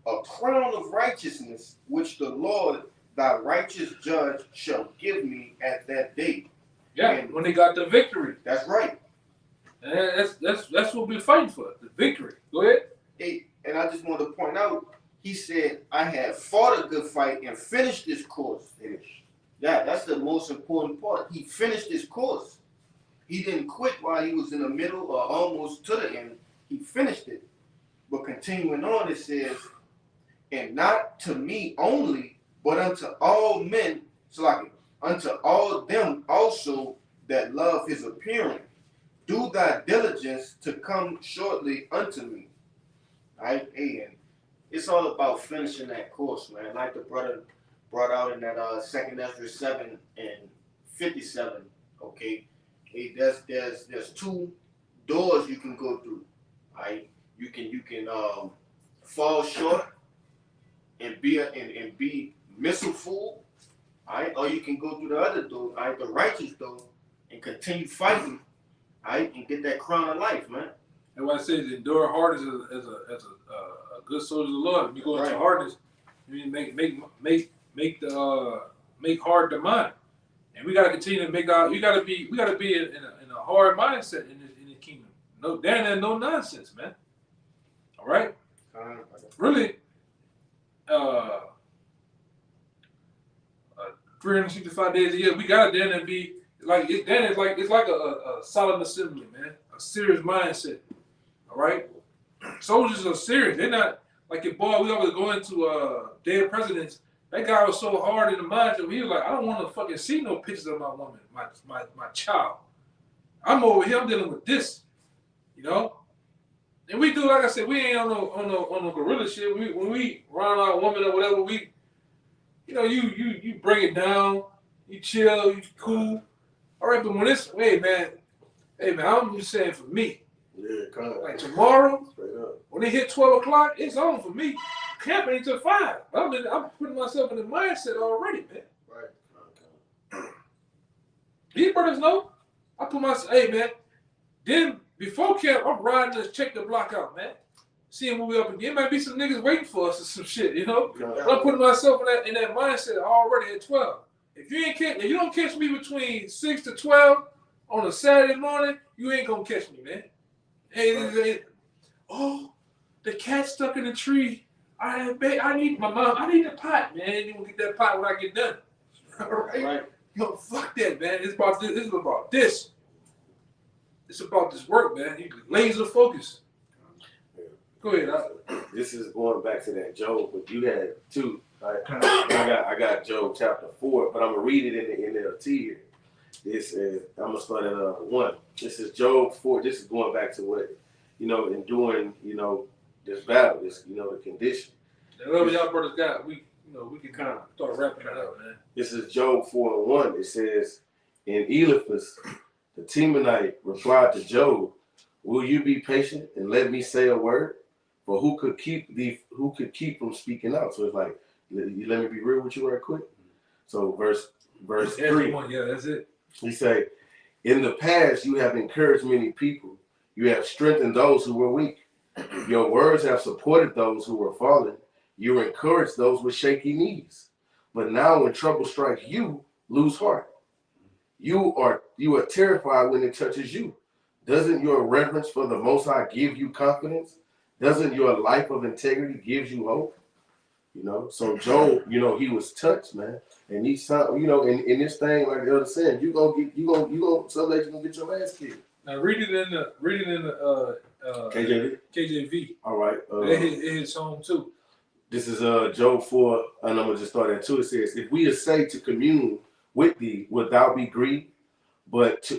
a crown of righteousness, which the Lord, thy righteous judge, shall give me at that day. Yeah, And- when they got the victory. That's right. And that's what we're fighting for, the victory. Go ahead. Hey, and I just want to point out, he said, I have fought a good fight and finished this course. Yeah, that's the most important part. He finished his course. He didn't quit while he was in the middle or almost to the end. He finished it. But continuing on, it says, and not to me only, but unto all men, so like unto all them also that love his appearing. Do thy diligence to come shortly unto me. Right? And it's all about finishing that course, man. Like the brother brought out in that 2nd Ezra 7 and 57. Okay, hey, there's 2 doors you can go through. Right? You can fall short and be merciful. Right? Or you can go through the other door, right? The righteous door, and continue fighting. Right? And get that crown of life, man. And what I say is endure hard as a good soldier of the Lord. If you go into Right. hardness, you make hard the mind. And we gotta continue to we gotta be in a hard mindset in the kingdom. No, there's no nonsense, man. All right? Really, 365 days a year, we gotta then and be like it. Then it's like a solemn assembly, man. A serious mindset. All right, soldiers are serious. They're not like your boy. We always go into dead presidents. That guy was so hard in the mind that he was like, I don't want to fucking see no pictures of my woman, my child. I'm over here. I'm dealing with this, you know. And we do, like I said, we ain't on no gorilla shit. When we run our woman or whatever, you bring it down, you chill, you cool. All right, but when it's, hey man, I'm just saying for me, Yeah, kind of. like tomorrow, Straight up. when it hit 12 o'clock, it's on for me. Camping until 5. I'm putting myself in the mindset already, man. Right. These brothers know. I put myself, hey man, then before camp, I'm riding to check the block out, man. Seeing what we up against. There might be some niggas waiting for us or some shit, you know? I'm putting myself in that mindset already at 12. If you don't catch me between 6 to 12 on a Saturday morning, you ain't gonna catch me, man. Hey, oh, the cat stuck in the tree. I need my mom. I need the pot, man. You gonna get that pot when I get done. All right? Right. Yo, fuck that, man. It's about this. It's about this. It's about this work, man. You laser focus. Go ahead. This is going back to that Job, but you had 2. Right? I got Job chapter 4, but I'm gonna read it in the NLT here. This is I'm gonna start at 1. This is Job 4. This is going back to what enduring this battle, this the condition. Whatever y'all brothers got, we can kind of start wrapping it up, man. This is Job 4:1. It says, "In Eliphaz, the Temanite replied to Job, 'Will you be patient and let me say a word? For who could keep from speaking out?'" So it's like, let me be real with you right quick. So verse 3. Yeah, that's it. He say, "In the past you have encouraged many people. You have strengthened those who were weak. Your words have supported those who were fallen. You encourage those with shaky knees. But now when trouble strikes you, lose heart. You are terrified when it touches you. Doesn't your reverence for the Most High give you confidence? Doesn't your life of integrity give you hope?" So Job, he was touched, man. And he saw, in this thing, like the other said, you gonna someday you're gonna get your ass kicked. Now read it in the KJV. All right. It hits home too. This is Job 4, and I'm gonna just start at 2. It says, "If we essay to commune with thee, wilt thou be grieved? But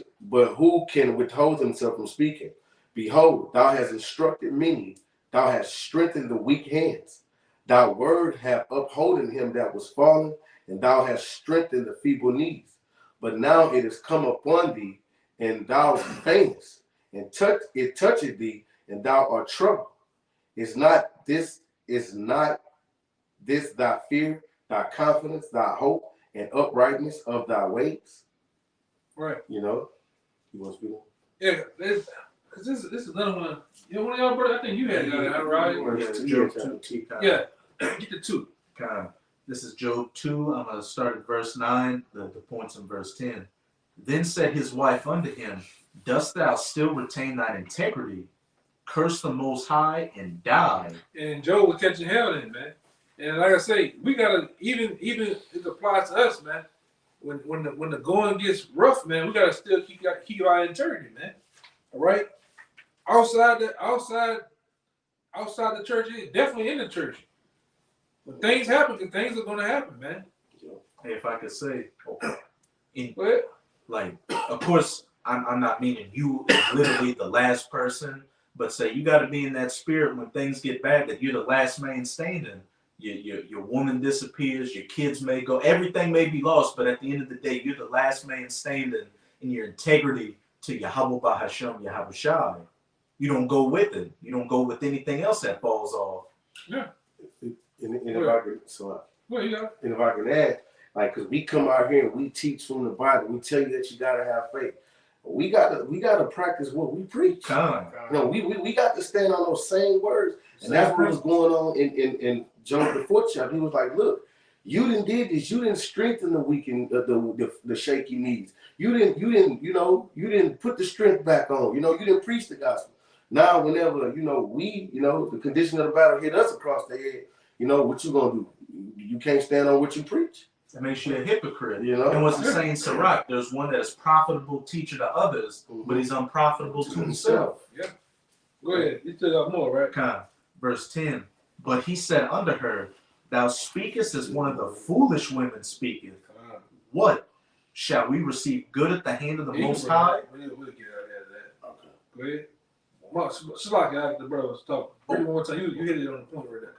who can withhold himself from speaking? Behold, thou hast instructed many, thou hast strengthened the weak hands. Thy word hath upholden him that was fallen, and thou hast strengthened the feeble knees. But now it is come upon thee, and thou faintest, and it toucheth thee, and thou art troubled. Is not this thy fear, thy confidence, thy hope, and uprightness of thy ways?" Right. You want to speak? Yeah, because this is another one. You know, one of y'all brother, I think you had that, right? Yeah, it's Job 2. Yeah, get the 2. This is Job 2. I'm going to start at verse 9. The points in verse 10. Then said his wife unto him, dost thou still retain thine integrity? Curse the Most High and die. And Job was catching hell then, man. And like I say, we gotta even it applies to us, man. When the going gets rough, man, we gotta still keep our integrity, man. All right. Outside the church, definitely in the church. When things happen, things are gonna happen, man. Hey, if I could say, But like, of course, I'm not meaning you as literally the last person, but say you got to be in that spirit when things get bad that you're the last man standing. Your woman disappears, your kids may go, everything may be lost, but at the end of the day, you're the last man standing in your integrity to Yahweh Bahashem, Yahweh Shai. You don't go with it. You don't go with anything else that falls off. yeah. And if I could, Well, you got and if I can add, like, cause we come out here and we teach from the Bible. We tell you that you gotta have faith. We gotta practice what we preach. No, we got to stand on those same words, and that's what was going on in Job the 4th chapter. He was like, look, you didn't did this. You didn't strengthen the weak and the shaky knees. You didn't put the strength back on. You didn't preach the gospel. Now, whenever the condition of the battle hit us across the head, what you gonna do? You can't stand on what you preach. That makes you a hypocrite. You know? And what's the saying, Sirach? There's one that is profitable teacher to others, but he's unprofitable to himself. Go ahead. You still got more, right? Verse 10. But he said unto her, thou speakest as one of the foolish women speaketh. What? Shall we receive good at the hand of the Most High? We'll get out of that. Okay. Go ahead. Shalak, the brother was talking. One more time. You hit it on the point right there.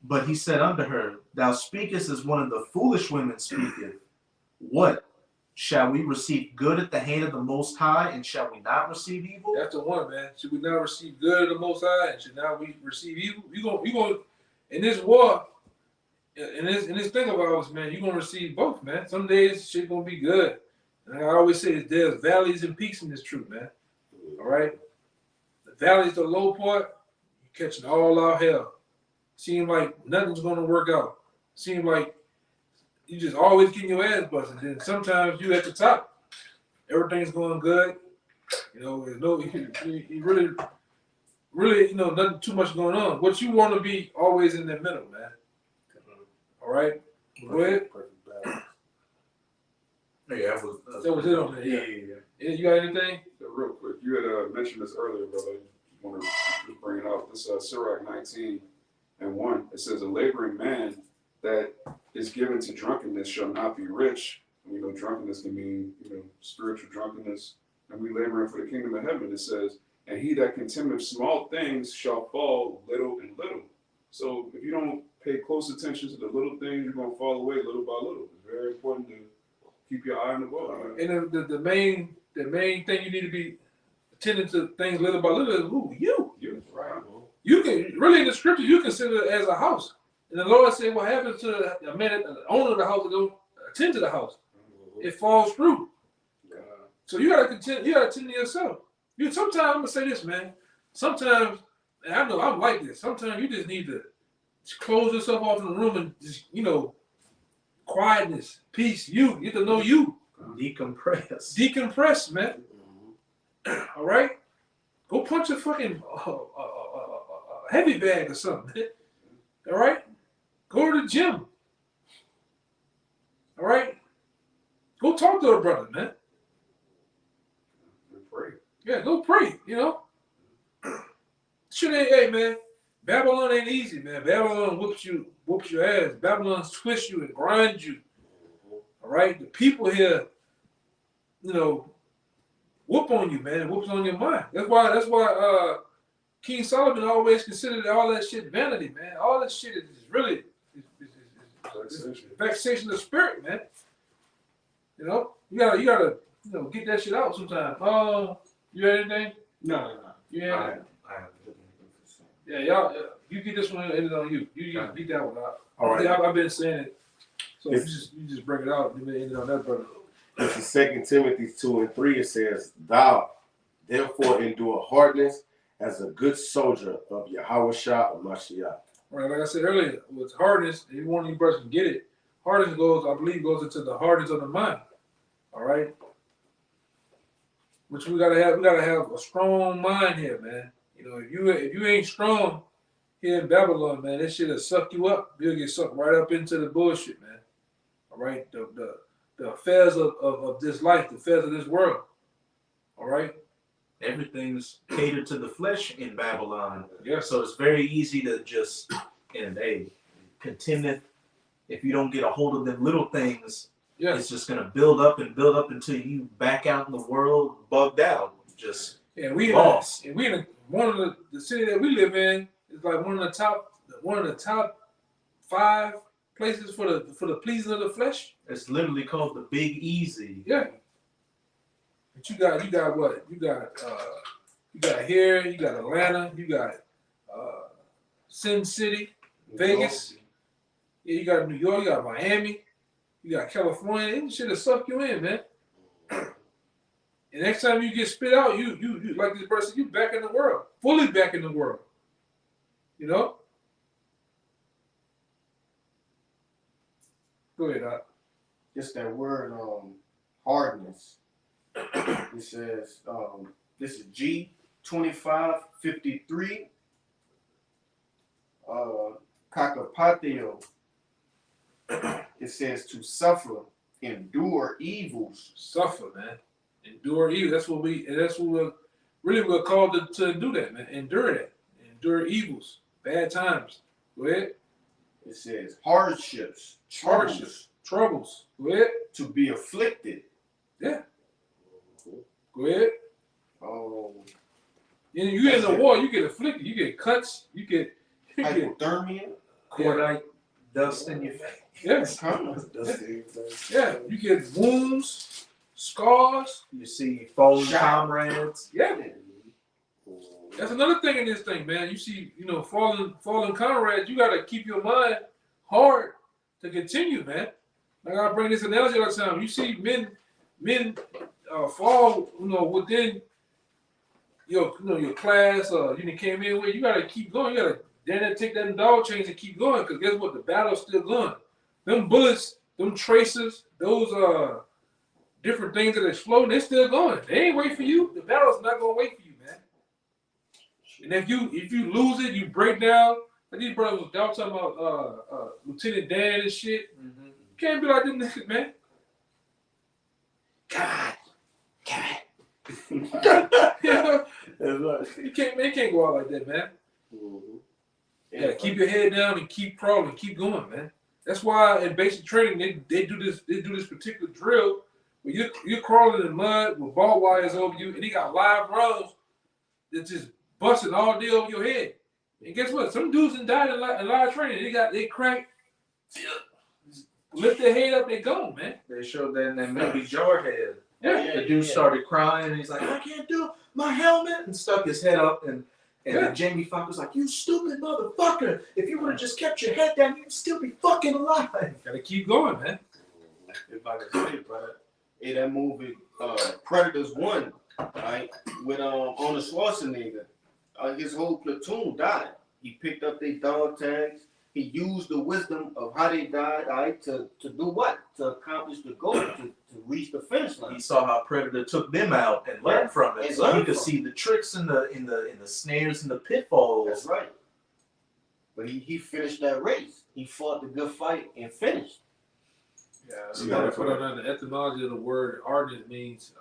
But he said unto her, thou speakest as one of the foolish women speaketh. What? Shall we receive good at the hand of the Most High, and shall we not receive evil? That's the one, man. Should we not receive good of the Most High, and should not we receive evil? You going in this war, in this thing of ours, man. You gonna receive both, man. Some days shit gonna be good, and I always say there's valleys and peaks in this truth, man. All right, the valley's the low part. You catching all out hell. Seem like nothing's gonna work out. Seem like you just always getting your ass busted. Then sometimes you at the top, everything's going good. There's no you really, nothing too much going on. What you want to be always in the middle, man. All right, go ahead. Yeah, That was it on there. Yeah. You got anything? Real quick, you had mentioned this earlier, brother. I want to just bring it out. This Sirach 19:1. It says, a laboring man that is given to drunkenness shall not be rich. And we know drunkenness can mean, spiritual drunkenness. And we laboring for the kingdom of heaven. It says, and he that contemneth small things shall fall little and little. So if you don't pay close attention to the little things, you're going to fall away little by little. It's very important to keep your eye on the ball. Right? And the main thing you need to be attending to things little by little is who? You. Right. You can really in the scripture you consider it as a house. And the Lord said, what happens to the man, the owner of the house that don't attend to the house? It falls through. So you gotta attend to yourself. Sometimes I'm gonna say this, man. Sometimes, and I know I'm like this, sometimes you just need to close yourself off in the room and just, quietness, peace, you get to know you. Decompress, man. All right? Go punch a fucking heavy bag or something. All right? Go to the gym. All right? Go talk to a brother, man. Pray. Yeah, go pray, Shit ain't, hey, man, Babylon ain't easy, man. Babylon whoops your ass. Babylon twists you and grinds you. All right? The people here, whoop on you, man. Whoops on your mind. That's why King Solomon always considered all that shit vanity, man. All that shit is really vexation of spirit, man. You gotta get that shit out sometime. You had anything? No. Yeah. Yeah, y'all. You get this one ended on you. You beat that one out. All right. I've been saying it. So you just bring it out. You may end it on that, brother. It's in 2 Timothy 2:3. It says, thou Therefore, endure hardness as a good soldier of Yahushua or Mashiach. Right, like I said earlier, with hardness, if one of you brothers can get it, hardness goes, I believe, goes into the hardness of the mind. All right, which we gotta have a strong mind here, man. You know, if you ain't strong here in Babylon, man, this shit'll suck you up. You'll get sucked right up into the bullshit, man. All right, the affairs of this life, the affairs of this world. All right. Everything's catered to the flesh in Babylon. Yeah. So it's very easy to just, and hey, contenteth. If you don't get a hold of them little things, Yeah. it's just gonna build up until you back out in the world bugged out. Just And we lost. and we in one of the city that we live in is like one of the top 5 places for the pleasing of the flesh. It's literally called the Big Easy. Yeah. But you got what? You got here, you got Atlanta, you got Sin City, Vegas. Yeah, you got New York, you got Miami, you got California. It should have sucked you in, man. And next time you get spit out, you like this person, you back in the world, fully back in the world. You know? Go ahead, Doc. Just that word, hardness. It says, this is G2553, Kakapatio. It says to suffer, endure evils. Suffer, man. Endure evil. That's what we're really called to do that, man. Endure that. Endure evils. Bad times. Go ahead. It says hardships, Troubles. Go ahead. to be afflicted. Yeah. Go ahead. Oh, You in the war, you get afflicted, you get cuts, you get hypothermia. Cordite dust in your face. yes. That's the thing. Yeah, you get wounds, scars. You see fallen Shot. comrades. Yeah. That's another thing in this thing, man. You see, fallen comrades, you gotta keep your mind hard to continue, man. Like I bring this analogy all the time. You see men fall, within your class you came in with. You gotta keep going. You gotta then take that dog chains and keep going. Cause guess what? The battle's still going. Them bullets, them tracers, those different things that explode, they're still going. They ain't wait for you. The battle's not gonna wait for you, man. And if you lose it, you break down. Like these brothers, y'all talking about Lieutenant Dan and shit. Mm-hmm. You can't be like them niggas, man. God. Yeah, That's right. you can't go out like that, man. Mhm. You gotta keep your head down and keep crawling, keep going, man. That's why in basic training they do this particular drill where you're crawling in the mud with barbed wires over you, and they got live rounds that just busting all day over your head. And guess what? Some dudes done died in live training. They crack, lift their head up, they gone, man. They showed that in that movie Jarhead. Yeah. The dude started crying and he's like, I can't do my helmet, and stuck his head up and then Jamie Foxx was like, you stupid motherfucker. If you would have just kept your head down, you'd still be fucking alive. Gotta keep going, man. If I can say, brother, in that movie, Predators 1, right, with Arnold Schwarzenegger, his whole platoon died. He picked up their dog tags. He used the wisdom of how they died, right, to do what? To accomplish the goal, to reach the finish line. He saw how Predator took them out and learned from it, And so he learned could from see the tricks in the snares and the pitfalls. That's right. But he finished that race. He fought the good fight and finished. Yeah, you gotta put on the etymology of the word. Hardness means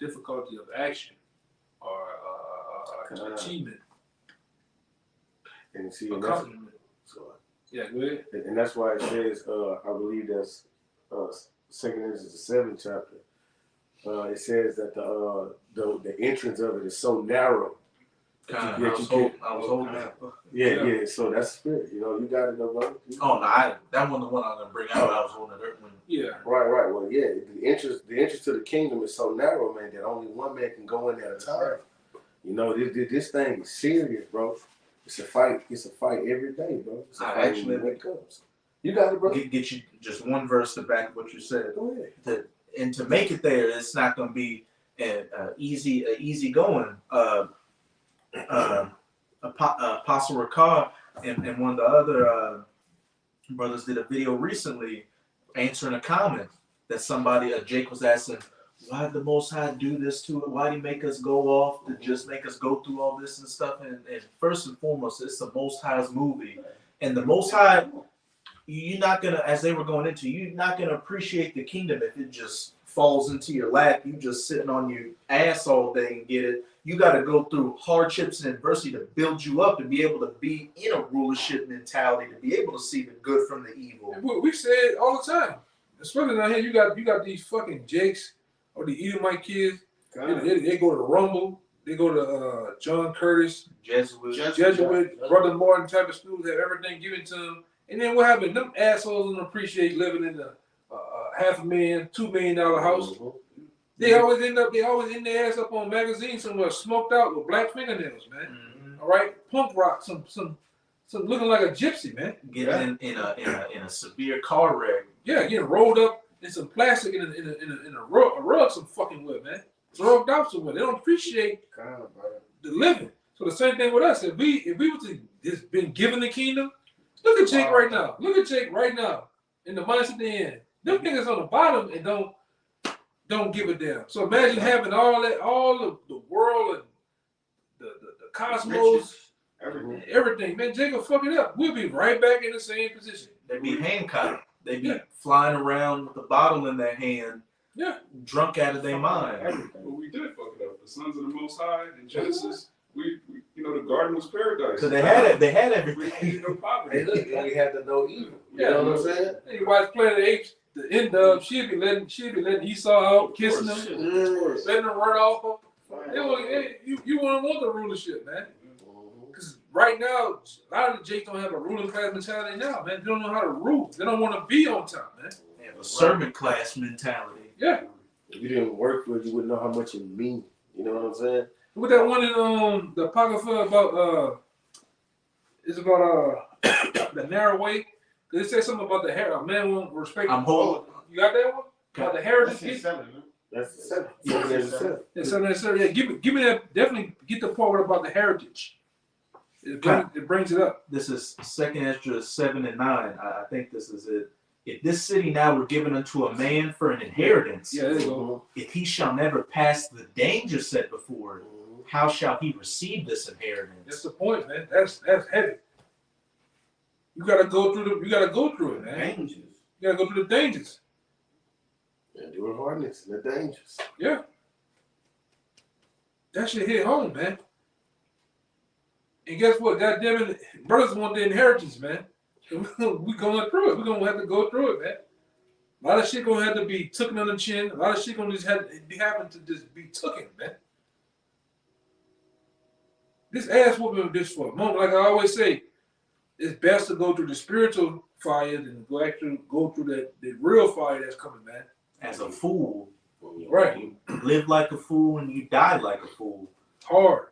difficulty of action or achievement, And see, and that's, accomplishment. so, Yeah, go ahead. and that's why it says, I believe that's 2 Corinthians the 7th chapter. It says that the entrance of it is so narrow. God, Yeah, I was holding that. Yeah. So that's spirit. You got it, no, brother. Oh no, that wasn't the one I was gonna bring out. I was holding it when Yeah. Right. Well, yeah. The entrance to the kingdom is so narrow, man, that only one man can go in at a time. This thing is serious, bro. It's a fight. It's a fight every day, bro. It's a I fight actually- when it comes. You got it, bro. get you just one verse to back what you said. Go ahead. And to make it there, it's not gonna be, and easy going. Apostle Ricard and one of the other brothers did a video recently answering a comment that somebody, Jake was asking, why did the Most High do this to it? Why did he make us go off to just make us go through all this and stuff? And first and foremost, it's the Most High's movie. And the Most High, you're not going to, as they were going into, you're not going to appreciate the kingdom if it just falls into your lap. You just sitting on your ass all day and get it. You got to go through hardships and adversity to build you up, to be able to be in a rulership mentality, to be able to see the good from the evil. And we say it all the time. Especially down here, you got these fucking Jakes or the Edomite kids. They go to Rumble. They go to John Curtis, Jesuit, Brother Martin type of schools, have everything given to them. And then what happened? Them assholes don't appreciate living in a $500,000, $2 million house. They always end their ass up on magazines somewhere, smoked out with black fingernails, man. All right, punk rock, some looking like a gypsy, man. Getting in a severe car wreck. Yeah, getting rolled up in some plastic in a rug, some fucking wood, man. Drugged out somewhere. They don't appreciate the living. So the same thing with us. If we were to just been given the kingdom, look at Jake right now. Look at Jake right now in the mindset they're in. Them niggas on the bottom and don't give a damn. So imagine having all of the world and the cosmos, everything. Man, Jake will fuck it up. We'll be right back in the same position. They'd be handcuffed. They'd be flying around with a bottle in their hand. Yeah. Drunk out of their mind. But we did fuck it up. The sons of the Most High in Genesis, we the garden was paradise. Because they had it. They had everything. We hated no poverty. Hey, look, we had to know evil. You Yeah, know what I'm saying? Hey, you watch Planet of the Apes, the end of she'd be letting Esau out, kissing him, letting him run off. You wouldn't want the rulership, man. Because right now, a lot of the Jakes don't have a ruling class mentality now, man. They don't know how to rule. They don't want to be on top, man. They have a servant class mentality. Yeah. If you didn't work for it, you wouldn't know how much it means. You know what I'm saying? With that one in the Apocrypha about it's about the narrow way. Cause it says something about the hair. A man won't respect. I'm holding. You got that one? About the heritage. That's the seven. Yeah, that's the seven. Yeah, so necessarily. Yeah, give me that. Definitely get the part about the heritage. It brings it up. This is 2nd Ezra 7 and 9. I think this is it. If this city now were given unto a man for an inheritance, Yeah, there you go. if he shall never pass the danger set before it, how shall he receive this inheritance? That's the point, man. That's heavy. You gotta go through it, man. Dangers. You gotta go through the dangers. Yeah, do it hardness and the dangers. Yeah. That shit hit home, man. And guess what? God damn it, brothers want the inheritance, man. We going through it. We're gonna have to go through it, man. A lot of shit gonna have to be taken on the chin. A lot of shit gonna just have to happen to just be taken, man. This ass whooping this for a moment, like I always say, it's best to go through the spiritual fire than to go through the real fire that's coming, man. As a fool, Right. you live like a fool and you die like a fool. Hard.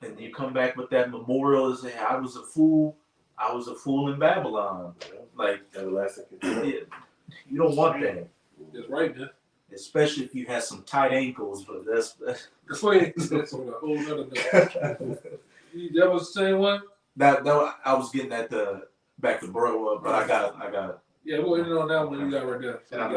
And you come back with that memorial and say, I was a fool in Babylon. Like, Everlasting. you don't want that. That's right, man. Especially if you have some tight ankles, but that's That's why that's on a whole nother note. That was the same one? that I was getting at the back to bro up, but I got it. Yeah, we'll end it on that one you got right there. And I'm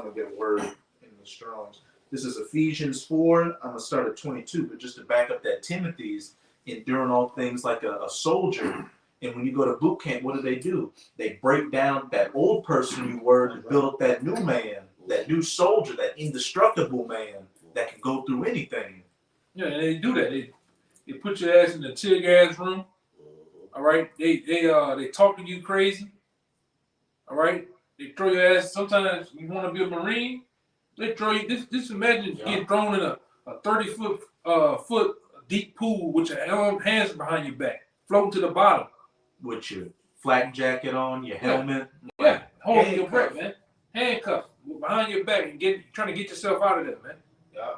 gonna get a word in the Strong's. This is Ephesians 4. I'm gonna start at 22, but just to back up that Timothy's enduring all things like a soldier. And when you go to boot camp, what do? They break down that old person you were to build up that new man, that new soldier, that indestructible man that can go through anything. Yeah, and they do that. They put your ass in the tear gas room. All right. They talk to you crazy. All right. They throw your ass. Sometimes you want to be a Marine. They throw you. Just imagine getting thrown in a 30-foot deep pool with your hands behind your back, floating to the bottom. With your flak jacket on, your helmet. Yeah, holding your breath, man. Handcuffs behind your back and trying to get yourself out of there, man. Yeah.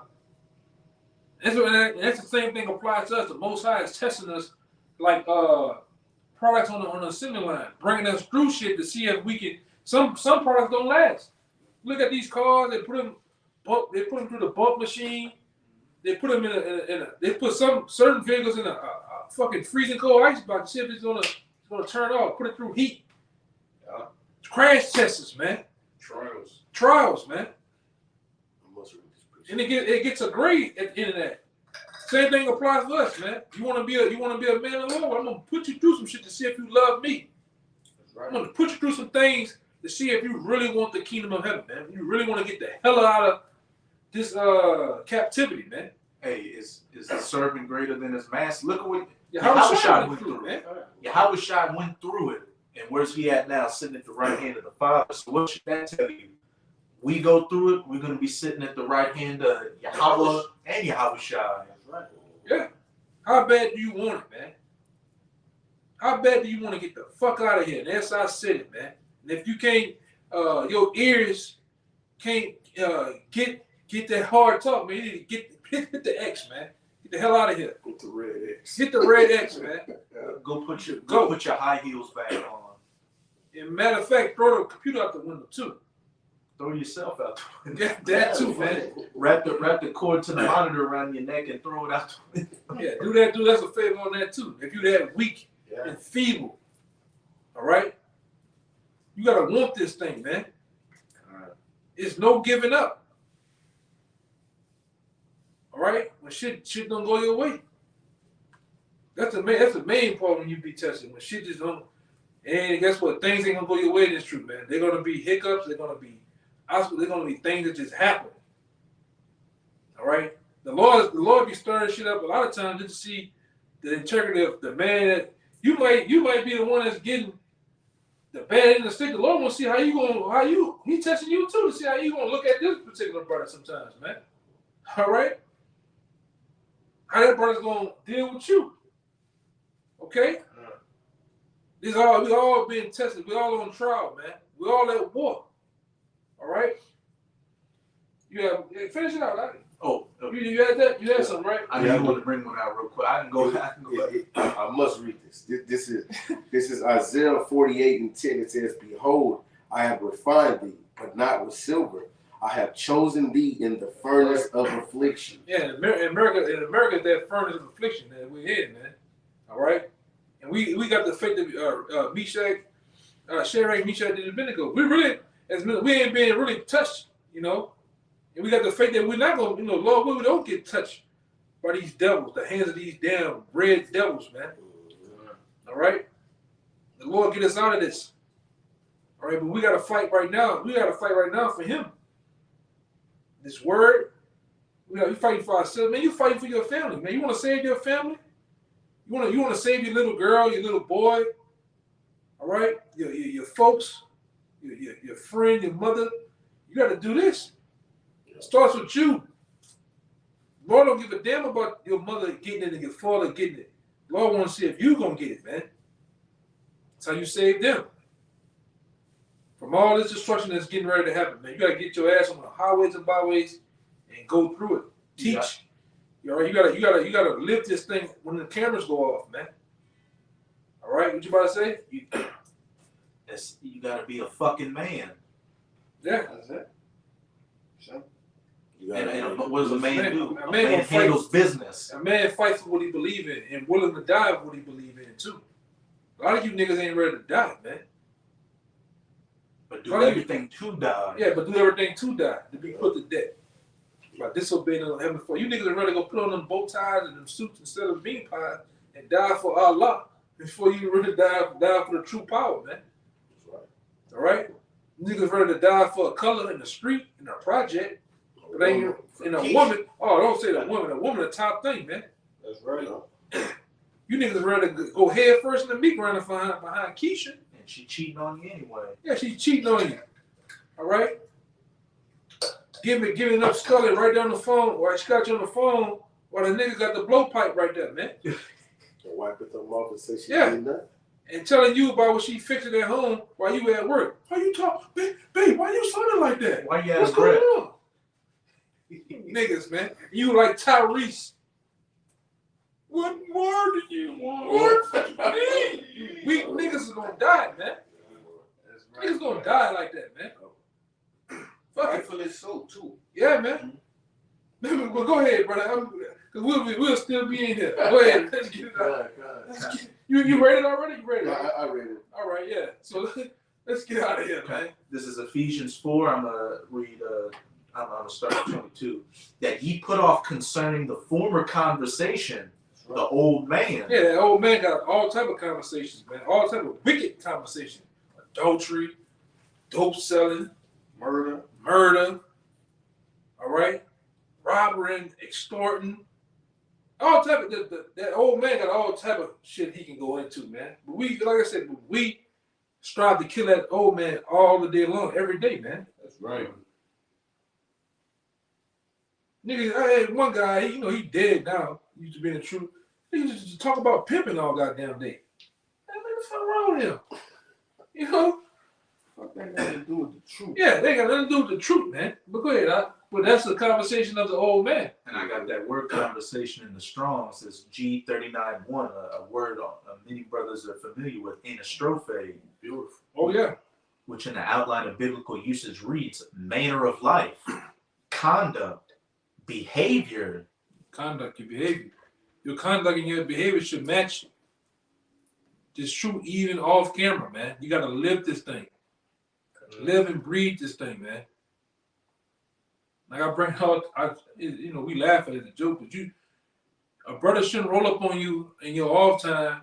That's the same thing applies to us. The Most High is testing us like products on the assembly line, bringing us through shit to see if we can. Some products don't last. Look at these cars. They put them through the bump machine. They put them they put some certain vehicles in a fucking freezing cold ice box to see if it's gonna turn off. Put it through heat. Yeah. Crash tests, man. Trials, man. And it gets a grade at the end of that. Same thing applies to us, man. You wanna be a man of the Lord? I'm gonna put you through some shit to see if you love me. I'm gonna put you through some things to see if you really want the kingdom of heaven, man. You really want to get the hell out of this captivity, man. Hey, is the servant greater than his master? Look at what Yahushua went through, man. Yahushua went through it, and where's he at now? Sitting at the right hand of the Father. So what should that tell you? We go through it, we're going to be sitting at the right hand of Yahweh and Yahushua. Yeah. How bad do you want it, man? How bad do you want to get the fuck out of here? And that's how I said it, man. And if you can't, your ears can't get that hard talk, man. You need to hit the X, man. Get the hell out of here. With the red X. Hit the red X, man. Go put your high heels back on. And matter of fact, throw the computer out the window too. Throw yourself out the window. Yeah, that too, man. Wrap the cord to the monitor around your neck and throw it out the window. Yeah, do us a favor on that too. If you're that weak and feeble, all right, you gotta want this thing, man. It's no giving up. All right, when shit don't go your way. That's the main part when you be tested. When shit just don't. And guess what? Things ain't gonna go your way in this truth, man. They're gonna be hiccups. They're gonna be things that just happen. All right. The Lord be stirring shit up a lot of times just to see the integrity of the man that you might be the one that's getting the bad end of the stick. The Lord wants to see he testing you too to see how you gonna look at this particular brother sometimes, man. All right. How that brother's gonna deal with you. Okay? We all being tested. We all on trial, man. We all at war. All right? Finish it out. You had that? You had something, right? I just want to bring one out real quick. I can go. I must read this. This is Isaiah 48:10. It says, "Behold, I have refined thee, but not with silver. I have chosen thee in the furnace of affliction." Yeah, in America, that furnace of affliction that we're in, man. All right? And we got the faith of Meshach, Shadrach, Meshach, and Abednego. We ain't being really touched, you know. And we got the faith that we're not going to, Lord, we don't get touched by these devils, the hands of these damn red devils, man. All right? The Lord get us out of this. All right, but we got to fight right now. We got to fight right now for him. This word, we fighting for ourselves. Man, you fighting for your family, man. You want to save your family? You want to save your little girl, your little boy, all right? Your folks, your friend, your mother. You got to do this. It starts with you. Lord don't give a damn about your mother getting it and your father getting it. Lord wants to see if you going to get it, man. That's how you save them. From all this destruction that's getting ready to happen, man. You got to get your ass on the highways and byways and go through it. Teach. Yeah. All right, you gotta live this thing when the cameras go off, man. All right, what you about to say? You gotta be a fucking man. Yeah, That's it. So, And what does a man do? A A man man handles business. a man fights for what he believes in and willing to die for what he believes in too. A lot of you niggas ain't ready to die, man. But do everything to die. Yeah, but do everything to die, to be put to death. By disobeying the heaven for you niggas are ready to go put on them bow ties and them suits instead of bean pies and die for Allah before you really die for the true power, man. That's right. All right? Niggas ready to die for a color in the street, in a project. But ain't in a woman. Oh, don't say the woman. A woman, the top thing, man. that's right. You niggas ready to go head first in the meat grinder behind Keisha. And she cheating on you anyway. Yeah, she's cheating on you. All right? Giving up Scully right down the phone, or she got you on the phone, while the nigga got the blowpipe right there, man. And wipe it them off and say she Yeah. did nothing. And telling you about what she fixing at home while you at work. Why you talk, babe? Why you sounding like that? Why you What's out of going breath? on? Niggas, man. You like Tyrese. What more do you want? We niggas is gonna die, man. Niggas gonna die like that, man. Fuck it. Rightfully so too. Yeah, man. Well, go ahead, brother. Cause we'll still be in here. Go ahead. Let's get it out. Let's get, you read it already? You read it? Right? I read it. All right, yeah. So let's get out of here, man. This is Ephesians 4. I'm gonna read. I'm gonna start at 22. That ye put off concerning the former conversation, the old man. Yeah, that old man got all type of conversations, man. All type of wicked conversation. Adultery, dope selling, Murder. all right? Robbing, extorting. All type of that old man got all type of shit he can go into, man. But we, like I said, we strive to kill that old man all the day long, every day, man. That's right. Nigga, I had one guy, he dead now. He used to be in the truth. He used to talk about pimping all goddamn day. Man, what the fuck wrong with him? You know? Fuck that got to do with the truth. Yeah, they got nothing to do with the truth, man. But go ahead, but that's the conversation of the old man. And I got that word conversation in the Strong's. It's G39.1, a word many brothers are familiar with, anastrophe. Beautiful. Oh, yeah. Which in the outline of biblical usage reads, manner of life, conduct, behavior. Conduct, your behavior. Your conduct and your behavior should match this truth even off camera, man. You got to live this thing. Live and breathe this thing, man. Like I bring out, we laugh at it as a joke, but a brother shouldn't roll up on you in your off time,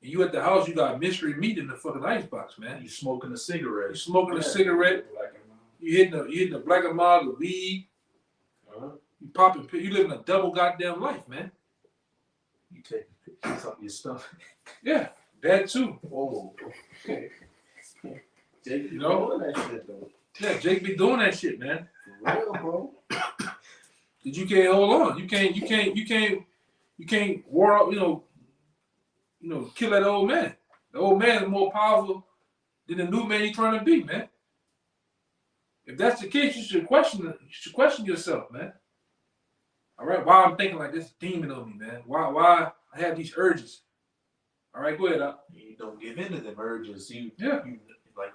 and you at the house, you got mystery meat in the fucking icebox, man. You smoking a cigarette. You smoking a cigarette. You hitting the black and mild, the weed. You popping, you living a double goddamn life, man. You taking pictures of your stuff. Yeah, that too. Whoa. Jake, You know? doing that shit though. Yeah, Jake be doing that shit, man. For real, bro. Cause you can't hold on. You can't war up, kill that old man. The old man is more powerful than the new man you're trying to be, man. If that's the case, you should question yourself, man. All right, why I'm thinking like this demon on me, man? Why I have these urges? All right, go ahead, You don't give in to them urges. Yeah. Like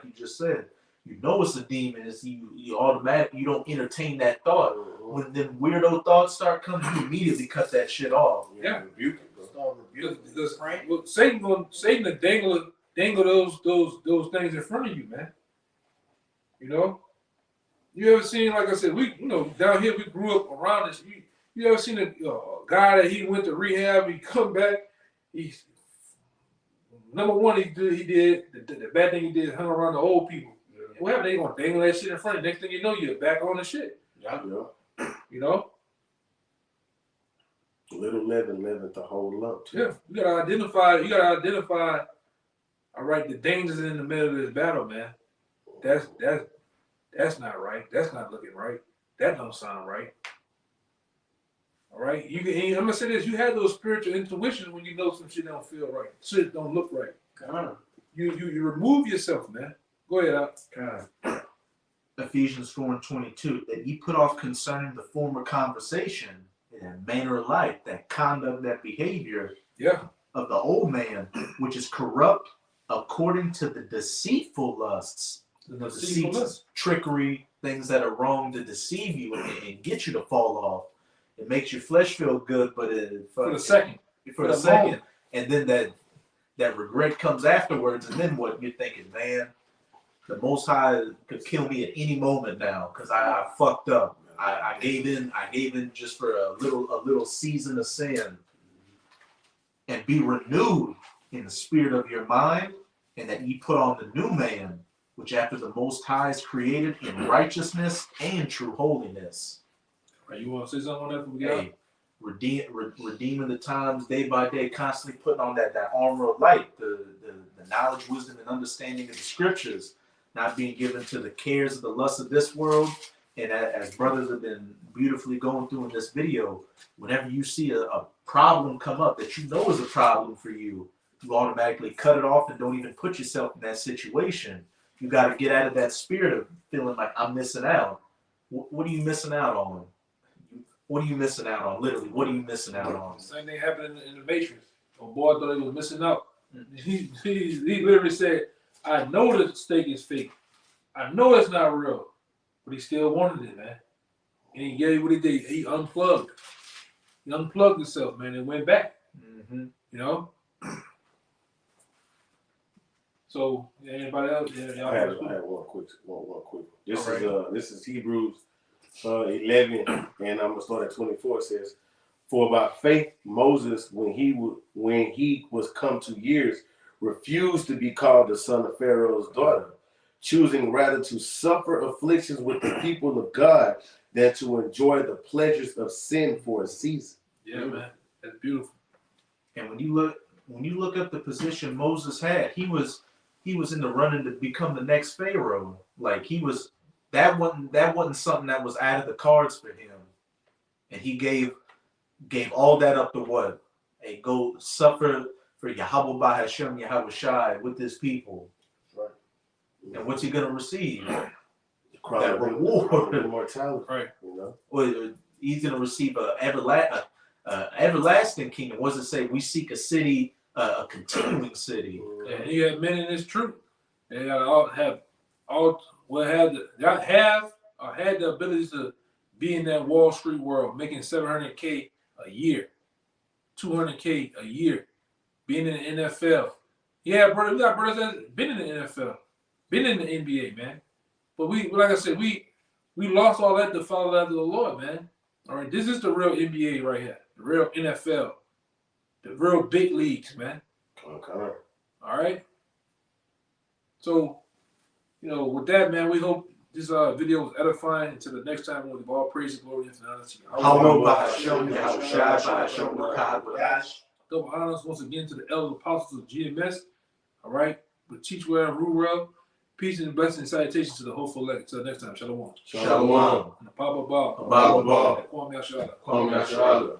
you just said, you know it's a demon. It's you automatic. You don't entertain that thought. When them weirdo thoughts start coming, you immediately cut that shit off. Yeah. Rebuke it, bro. Start rebuking. Because well, Satan to dangle those things in front of you, man. You know, you ever seen, like I said, we down here we grew up around this. You ever seen a guy that he went to rehab? He come back. He's number one. He did the bad thing he did, hung around the old people. Yeah. What happened? They gonna dangle that shit in front of you. Next thing you know, you're back on the shit. Yeah. You know. Little leaven the whole lump. Too. Yeah, you gotta identify. All right, the dangers in the middle of this battle, man. That's not right. That's not looking right. That don't sound right. All right, I'm gonna say this: you have those spiritual intuitions when you know some shit don't feel right, shit don't look right. You remove yourself, man. Go ahead, God. Ephesians 4:22, that ye put off concerning the former conversation, in that manner of life, that conduct, that behavior Yeah. of the old man, which is corrupt according to the deceitful lusts, deceits, trickery, things that are wrong to deceive you and get you to fall off. It makes your flesh feel good, but For the second. for the second, and then that regret comes afterwards, and then what? You're thinking, man, the Most High could kill me at any moment now because I fucked up. I gave in just for a little season of sin. And be renewed in the spirit of your mind, and that ye put on the new man, which after the Most High is created in righteousness and true holiness. Right, you want to say something on that before we get out? Hey, redeeming the times day by day, constantly putting on that armor of light, the knowledge, wisdom, and understanding of the scriptures, not being given to the cares of the lust of this world. And as brothers have been beautifully going through in this video, whenever you see a problem come up that you know is a problem for you, you automatically cut it off and don't even put yourself in that situation. You got to get out of that spirit of feeling like I'm missing out. What are you missing out on? What are you missing out on? Literally, what are you missing out on? Same thing happened in the Matrix. A boy thought he was missing out. He literally said, I know the steak is fake. I know it's not real. but he still wanted it, man. And he gave what he did. He unplugged. He unplugged himself, man, and went back. Mm-hmm. You know. So anybody else? Yeah, I had y'all. one quick. This All is this is Hebrews 11, and I'm gonna start at 24. It says, "For by faith Moses, when he was come to years, refused to be called the son of Pharaoh's daughter, choosing rather to suffer afflictions with the people of God than to enjoy the pleasures of sin for a season." Yeah, man, that's beautiful. And when you look at the position Moses had, he was in the running to become the next Pharaoh. Like that wasn't something that was out of the cards for him. And he gave all that up to what? Hey, go suffer for Yahweh by Hashem Yahweh Shai with his people. Right. And what's he gonna receive? The That reward. Immortality. Right. You know. Well, he's gonna receive a everlasting kingdom. What does it say? We seek a city, a continuing city. And he had men in his troop. They had the ability to be in that Wall Street world, making $700K a year, $200K a year, being in the NFL. Yeah, brother, we got brothers that been in the NFL, been in the NBA, man. But like I said, we lost all that to follow after the Lord, man. All right, this is the real NBA right here, the real NFL, the real big leagues, man. Okay. All right. So, with that, man, we hope this video was edifying. Until the next time, we'll give all praise and glory and honor to Yahweh by Hashem Yahweh Shai by Hashem Yahweh. double honors once again to the elder apostles of GMS. All right. With teach well and rule well. Peace and blessing and salutations to the hopeful elect. Until next time, shalom. Shalom. And the Papa Bob. Baba Ba. Kwame Ashala. Kwame Ashala.